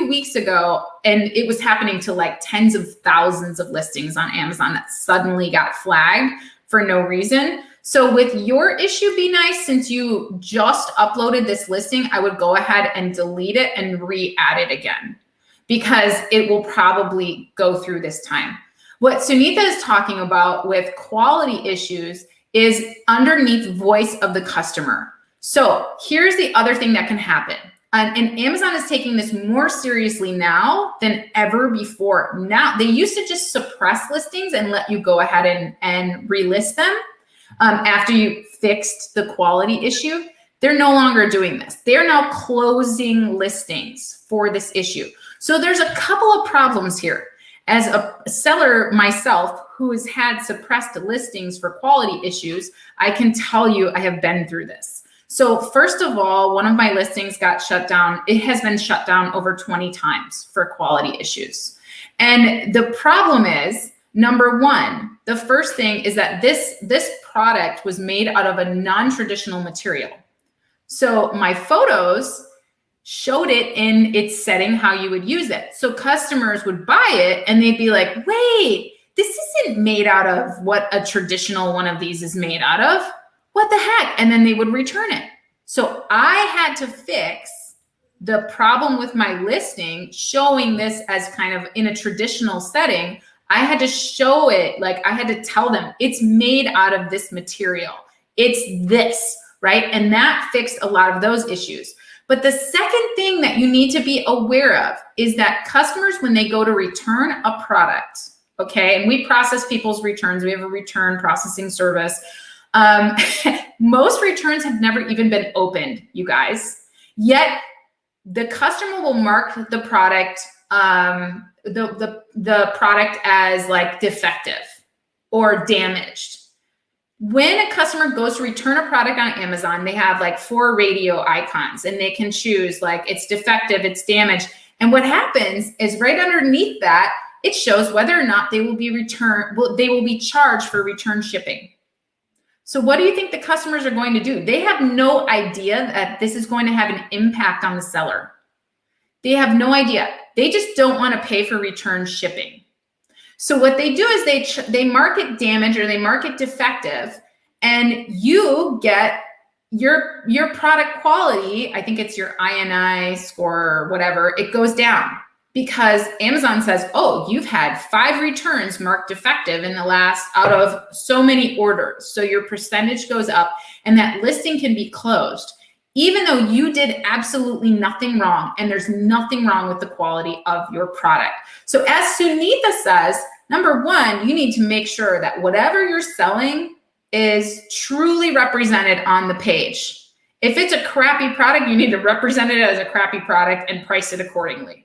weeks ago, and it was happening to like tens of thousands of listings on Amazon that suddenly got flagged for no reason. So with your issue, Be Nice, since you just uploaded this listing, I would go ahead and delete it and re-add it again, because it will probably go through this time. What Sunitha is talking about with quality issues is underneath voice of the customer. So here's the other thing that can happen. And Amazon is taking this more seriously now than ever before. Now, they used to just suppress listings and let you go ahead and relist them after you fixed the quality issue. They're no longer doing this. They're now closing listings for this issue. So there's a couple of problems here. As a seller myself who has had suppressed listings for quality issues, I can tell you I have been through this. So first of all, one of my listings got shut down. It has been shut down over 20 times for quality issues. And the problem is, number one, the first thing is that this product was made out of a non-traditional material. So my photos showed it in its setting how you would use it. So customers would buy it and they'd be like, wait, this isn't made out of what a traditional one of these is made out of. What the heck? And then they would return it. So I had to fix the problem with my listing, showing this as kind of in a traditional setting. I had to show it, like I had to tell them it's made out of this material. It's this, right? And that fixed a lot of those issues. But the second thing that you need to be aware of is that customers, when they go to return a product, okay, and we process people's returns, we have a return processing service. Most returns have never even been opened, you guys. Yet the customer will mark the product, the product as like defective or damaged. When a customer goes to return a product on Amazon, they have like 4 radio icons and they can choose like it's defective, it's damaged. And what happens is right underneath that, it shows whether or not they will be they will be charged for return shipping. So what do you think the customers are going to do? They have no idea that this is going to have an impact on the seller. They have no idea. They just don't want to pay for return shipping. So what they do is they mark it damaged or they mark it defective, and you get your product quality, I think it's your INI score or whatever, it goes down because Amazon says, oh, you've had 5 returns marked defective in the last out of so many orders. So your percentage goes up and that listing can be closed, even though you did absolutely nothing wrong and there's nothing wrong with the quality of your product. So as Sunitha says, number one, you need to make sure that whatever you're selling is truly represented on the page. If it's a crappy product, you need to represent it as a crappy product and price it accordingly.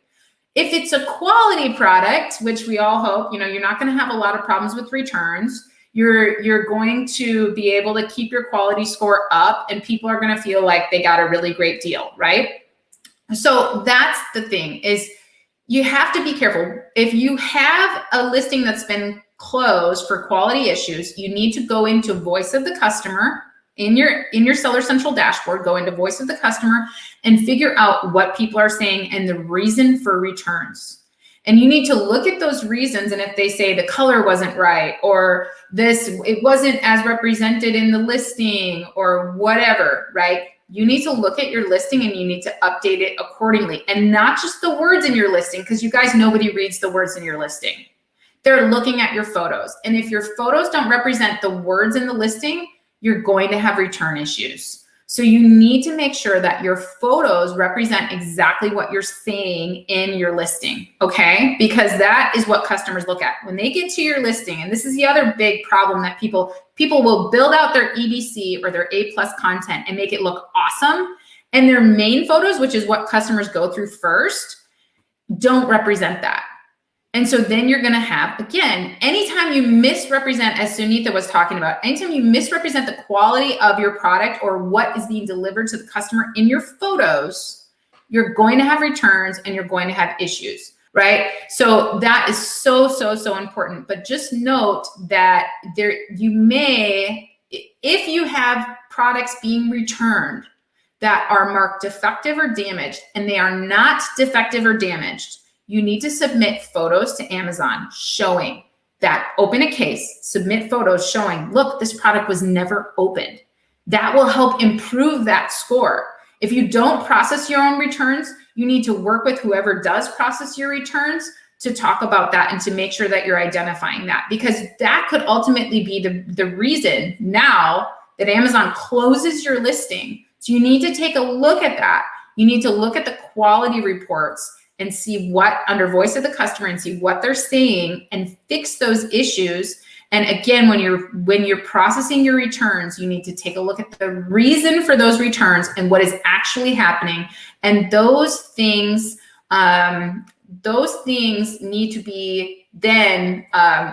If it's a quality product, which we all hope, you're not going to have a lot of problems with returns. You're going to be able to keep your quality score up and people are going to feel like they got a really great deal, right? So that's the thing is you have to be careful. If you have a listing that's been closed for quality issues, you need to go into voice of the customer in your Seller Central dashboard, go into voice of the customer and figure out what people are saying and the reason for returns. And you need to look at those reasons. And if they say the color wasn't right, or it wasn't as represented in the listing, or whatever, right? You need to look at your listing and you need to update it accordingly. And not just the words in your listing, because you guys, nobody reads the words in your listing. They're looking at your photos. And if your photos don't represent the words in the listing, you're going to have return issues. So you need to make sure that your photos represent exactly what you're saying in your listing, okay? Because that is what customers look at. When they get to your listing, and this is the other big problem that people will build out their EBC or their A+ content and make it look awesome, and their main photos, which is what customers go through first, don't represent that. And so then you're going to have, again, anytime you misrepresent, as Sunitha was talking about, anytime you misrepresent the quality of your product or what is being delivered to the customer in your photos, you're going to have returns and you're going to have issues, right? So that is so, so, so important. But just note that you may, if you have products being returned that are marked defective or damaged, and they are not defective or damaged, you need to submit photos to Amazon showing that. Open a case, submit photos showing, look, this product was never opened. That will help improve that score. If you don't process your own returns, you need to work with whoever does process your returns to talk about that and to make sure that you're identifying that, because that could ultimately be the reason now that Amazon closes your listing. So you need to take a look at that. You need to look at the quality reports and see what, under voice of the customer, and see what they're saying and fix those issues. And again, when you're processing your returns, you need to take a look at the reason for those returns and what is actually happening. And those things need to be then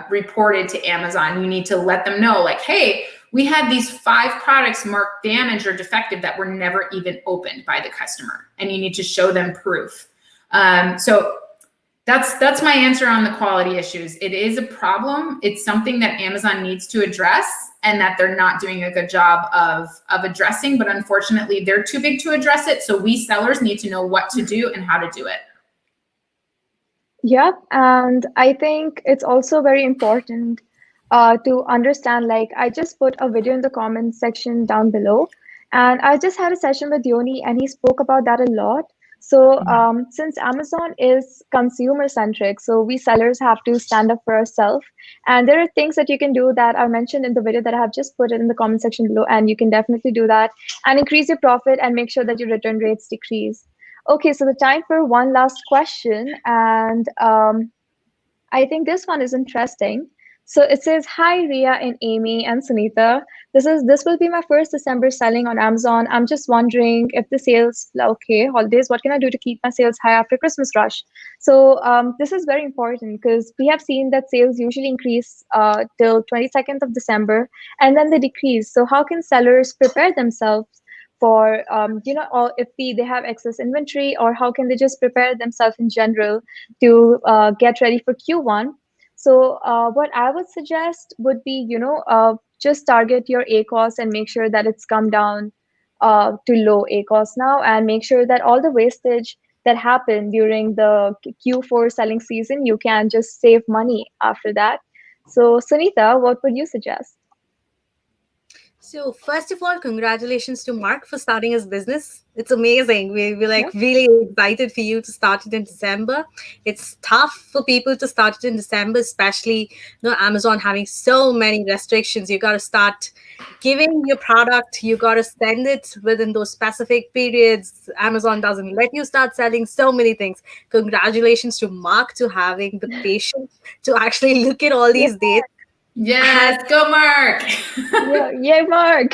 reported to Amazon. You need to let them know, like, hey, we had these 5 products marked damaged or defective that were never even opened by the customer, and you need to show them proof. So that's my answer on the quality issues. It is a problem. It's something that Amazon needs to address and that they're not doing a good job of addressing, but unfortunately they're too big to address it. So we sellers need to know what to do and how to do it. Yeah, and I think it's also very important to understand, like, I just put a video in the comments section down below, and I just had a session with Yoni and he spoke about that a lot. So since Amazon is consumer centric, so we sellers have to stand up for ourselves. And there are things that you can do that are mentioned in the video that I have just put in the comment section below, and you can definitely do that and increase your profit and make sure that your return rates decrease. Okay, so the time for one last question, and I think this one is interesting. So it says, hi, Riya and Amy and Sunitha. This will be my first December selling on Amazon. I'm just wondering if the sales, okay, holidays, what can I do to keep my sales high after Christmas rush? So this is very important because we have seen that sales usually increase till 22nd of December and then they decrease. So how can sellers prepare themselves for, or if they have excess inventory, or how can they just prepare themselves in general to get ready for Q1? So what I would suggest would be, just target your ACOS and make sure that it's come down to low ACOS now, and make sure that all the wastage that happened during the Q4 selling season, you can just save money after that. So Sunitha, what would you suggest? So first of all, congratulations to Mark for starting his business. It's amazing. We're like really excited for you to start it in December. It's tough for people to start it in December, especially Amazon having so many restrictions. You got to start giving your product. You got to send it within those specific periods. Amazon doesn't let you start selling so many things. Congratulations to Mark to having the patience to actually look at all these dates. Yes, go Mark. Yay, Mark.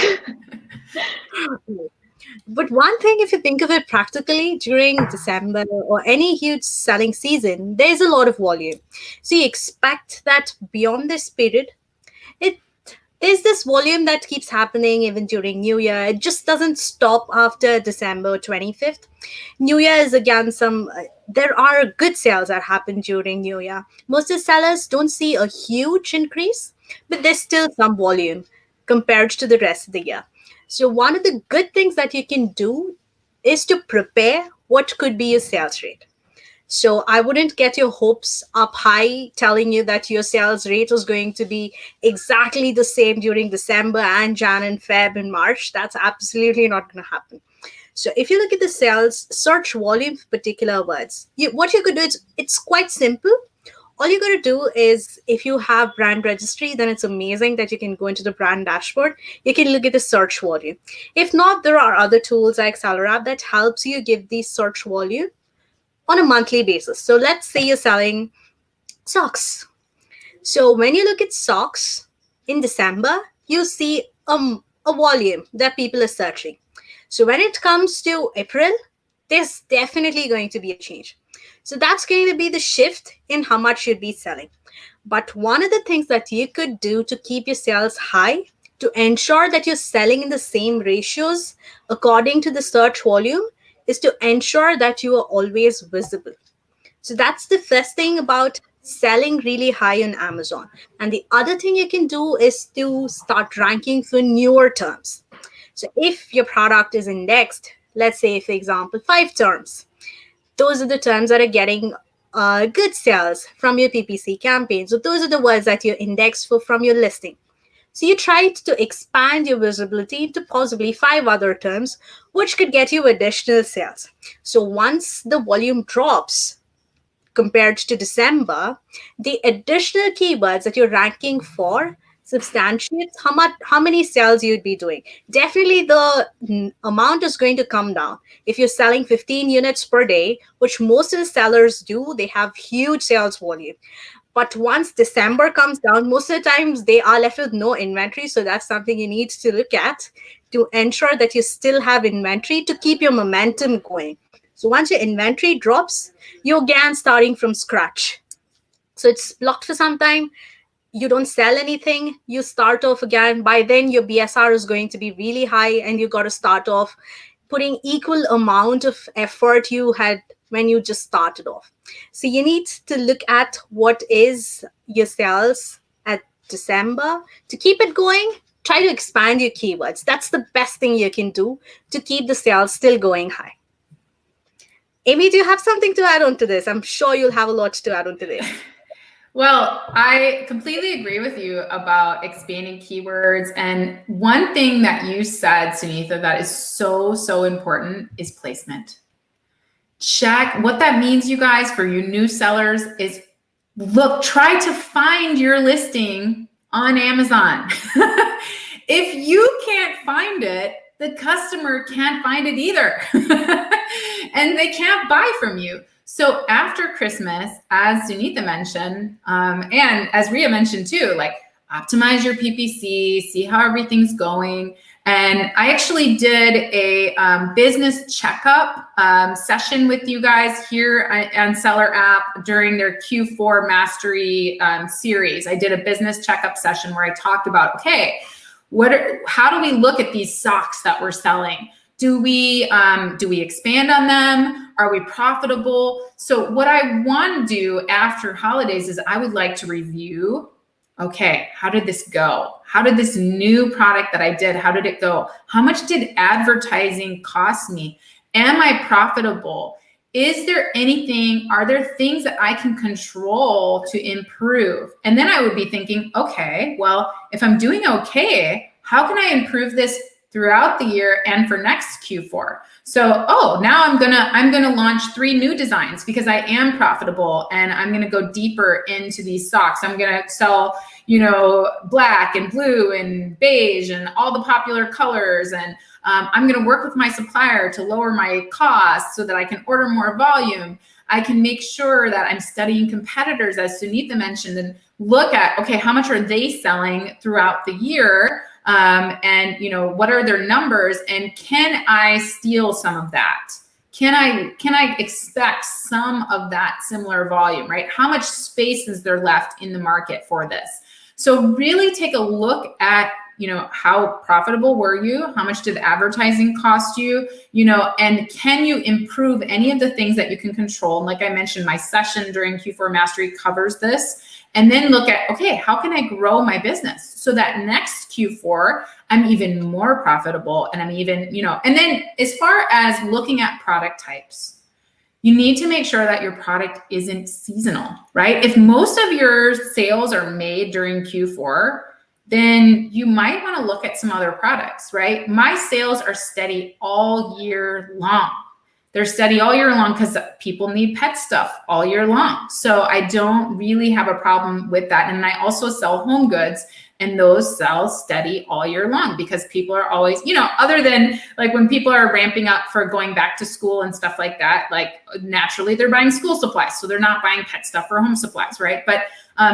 But one thing, if you think of it practically, during December or any huge selling season, there's a lot of volume. So you expect that beyond this period, is this volume that keeps happening even during New Year. It just doesn't stop after December 25th. New Year is again there are good sales that happen during New Year. Most of the sellers don't see a huge increase, but there's still some volume compared to the rest of the year. So, one of the good things that you can do is to prepare what could be your sales rate. So I wouldn't get your hopes up high telling you that your sales rate is going to be exactly the same during December and Jan and Feb and March. That's absolutely not going to happen. So if you look at the sales search volume for particular words, what you could do is it's quite simple. All you got to do is if you have brand registry, then it's amazing that you can go into the brand dashboard. You can look at the search volume. If not, there are other tools like SellerApp that helps you give the search volume on a monthly basis. So let's say you're selling socks. So when you look at socks in December, you see a volume that people are searching. So when it comes to April, there's definitely going to be a change. So that's going to be the shift in how much you'd be selling. But one of the things that you could do to keep your sales high, to ensure that you're selling in the same ratios according to the search volume, is to ensure that you are always visible. So that's the first thing about selling really high on Amazon. And the other thing you can do is to start ranking for newer terms. So if your product is indexed, let's say, for example, 5 terms, those are the terms that are getting good sales from your PPC campaign. So those are the words that you're indexed for from your listing. So you tried to expand your visibility into possibly 5 other terms, which could get you additional sales. So once the volume drops compared to December, the additional keywords that you're ranking for substantiates how many sales you'd be doing. Definitely the amount is going to come down. If you're selling 15 units per day, which most of the sellers do, they have huge sales volume. But once December comes down, most of the times they are left with no inventory. So that's something you need to look at to ensure that you still have inventory to keep your momentum going. So once your inventory drops, you're again starting from scratch. So it's blocked for some time. You don't sell anything. You start off again. By then, your BSR is going to be really high, and you got to start off putting equal amount of effort you had when you just started off. So you need to look at what is your sales at December. To keep it going, try to expand your keywords. That's the best thing you can do to keep the sales still going high. Amy, do you have something to add on to this? I'm sure you'll have a lot to add on to this. Well, I completely agree with you about expanding keywords. And one thing that you said, Sunitha, that is so, so important is placement. Check what that means, you guys, for you new sellers is try to find your listing on Amazon. If you can't find it, the customer can't find it either. And they can't buy from you. So after Christmas, as Sunitha mentioned, and as Riya mentioned too, like optimize your PPC, see how everything's going. And I actually did a business checkup session with you guys here on SellerApp during their Q4 Mastery series. I did a business checkup session where I talked about, okay, how do we look at these socks that we're selling? Do we expand on them? Are we profitable? So what I want to do after holidays is I would like to review, okay, how did this go? How did this new product that I did, how did it go? How much did advertising cost me? Am I profitable? Is there anything, are there things that I can control to improve? And then I would be thinking, okay, well, if I'm doing okay, how can I improve this throughout the year and for next Q4? So, now I'm gonna launch 3 new designs because I am profitable and I'm gonna go deeper into these socks. I'm gonna sell, black and blue and beige and all the popular colors. And I'm gonna work with my supplier to lower my costs so that I can order more volume. I can make sure that I'm studying competitors, as Sunitha mentioned, and look at, okay, how much are they selling throughout the year? And what are their numbers, and can I steal some of that? Can I expect some of that similar volume, right? How much space is there left in the market for this? So really take a look at, how profitable were you? How much did advertising cost you? And can you improve any of the things that you can control? And like I mentioned, my session during Q4 Mastery covers this. And then look at, okay, how can I grow my business so that next Q4, I'm even more profitable and I'm even, and then as far as looking at product types, you need to make sure that your product isn't seasonal, right? If most of your sales are made during Q4, then you might want to look at some other products, right? My sales are steady all year long. They're steady all year long because people need pet stuff all year long. So I don't really have a problem with that. And I also sell home goods, and those sell steady all year long because people are always, other than like when people are ramping up for going back to school and stuff like that, like naturally they're buying school supplies. So they're not buying pet stuff or home supplies, right? But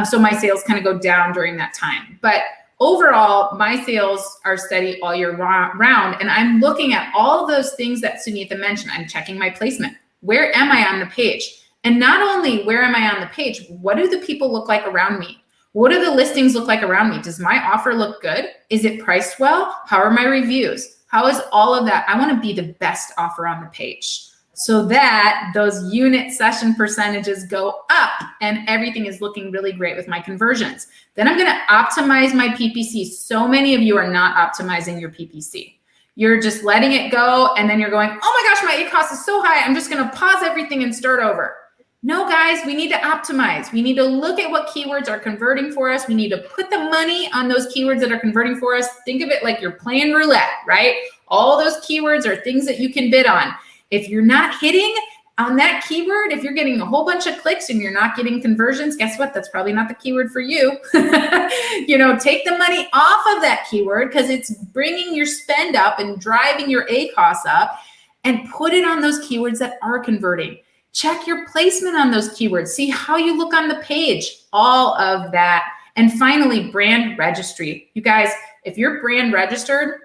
so my sales kind of go down during that time. But overall, my sales are steady all year round. And I'm looking at all those things that Sunitha mentioned. I'm checking my placement. Where am I on the page? And not only where am I on the page, what do the people look like around me? What do the listings look like around me? Does my offer look good? Is it priced well? How are my reviews? How is all of that? I want to be the best offer on the page so that those unit session percentages go up and everything is looking really great with my conversions. Then I'm going to optimize my PPC. So many of you are not optimizing your PPC. You're just letting it go. And then you're going, oh my gosh, my ACoS is so high. I'm just going to pause everything and start over. No, guys, we need to optimize. We need to look at what keywords are converting for us. We need to put the money on those keywords that are converting for us. Think of it like you're playing roulette, right? All those keywords are things that you can bid on. If you're not hitting on that keyword, if you're getting a whole bunch of clicks and you're not getting conversions, guess what? That's probably not the keyword for you. Take the money off of that keyword because it's bringing your spend up and driving your ACoS up, and put it on those keywords that are converting. Check your placement on those keywords. See how you look on the page, all of that. And finally, brand registry. You guys, if you're brand registered,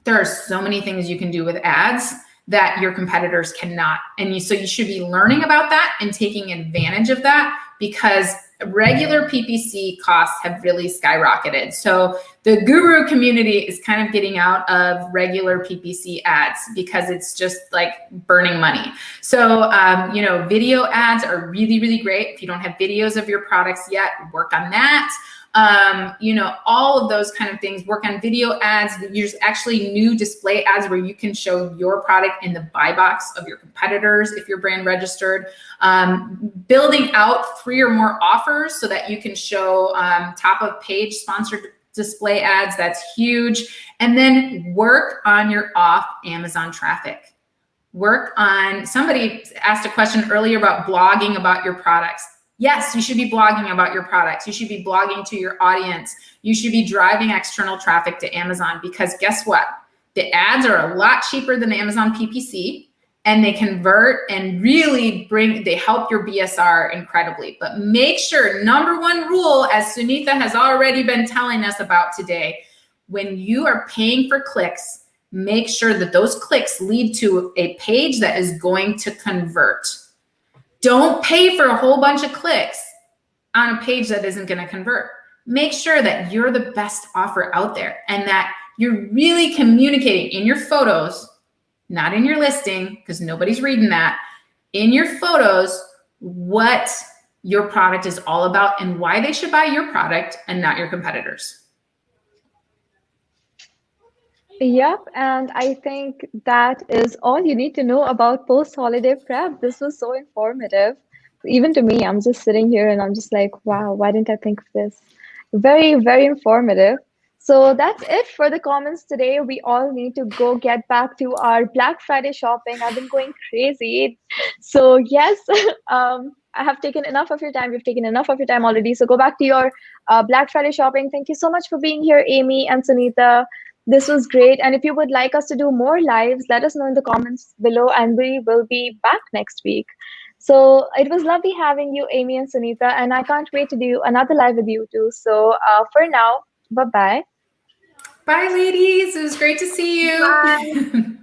there are so many things you can do with ads that your competitors cannot. And so you should be learning about that and taking advantage of that, because regular PPC costs have really skyrocketed. So the guru community is kind of getting out of regular PPC ads because it's just like burning money. So, video ads are really, really great. If you don't have videos of your products yet, work on that. All of those kind of things, work on video ads. There's actually new display ads where you can show your product in the buy box of your competitors if you're brand registered. Building out 3 or more offers so that you can show top of page sponsored display ads. That's huge. And then work on your off Amazon traffic. Somebody asked a question earlier about blogging about your products. Yes, you should be blogging about your products. You should be blogging to your audience. You should be driving external traffic to Amazon, because guess what? The ads are a lot cheaper than Amazon PPC, and they convert and really they help your BSR incredibly. But make sure, number one rule, as Sunitha has already been telling us about today, when you are paying for clicks, make sure that those clicks lead to a page that is going to convert. Don't pay for a whole bunch of clicks on a page that isn't going to convert. Make sure that you're the best offer out there and that you're really communicating in your photos, not in your listing, because nobody's reading that, in your photos, what your product is all about and why they should buy your product and not your competitors. Yep, and I think that is all you need to know about post-holiday prep. This was so informative. Even to me, I'm just sitting here and I'm just like, wow, why didn't I think of this? Very, very informative. So that's it for the comments today. We all need to go get back to our Black Friday shopping. I've been going crazy. So yes, I have taken enough of your time. We've taken enough of your time already. So go back to your Black Friday shopping. Thank you so much for being here, Amy and Sunitha. This was great. And if you would like us to do more lives, let us know in the comments below, and we will be back next week. So it was lovely having you, Amy and Sunitha, and I can't wait to do another live with you too. So for now, bye-bye. Bye, ladies. It was great to see you. Bye.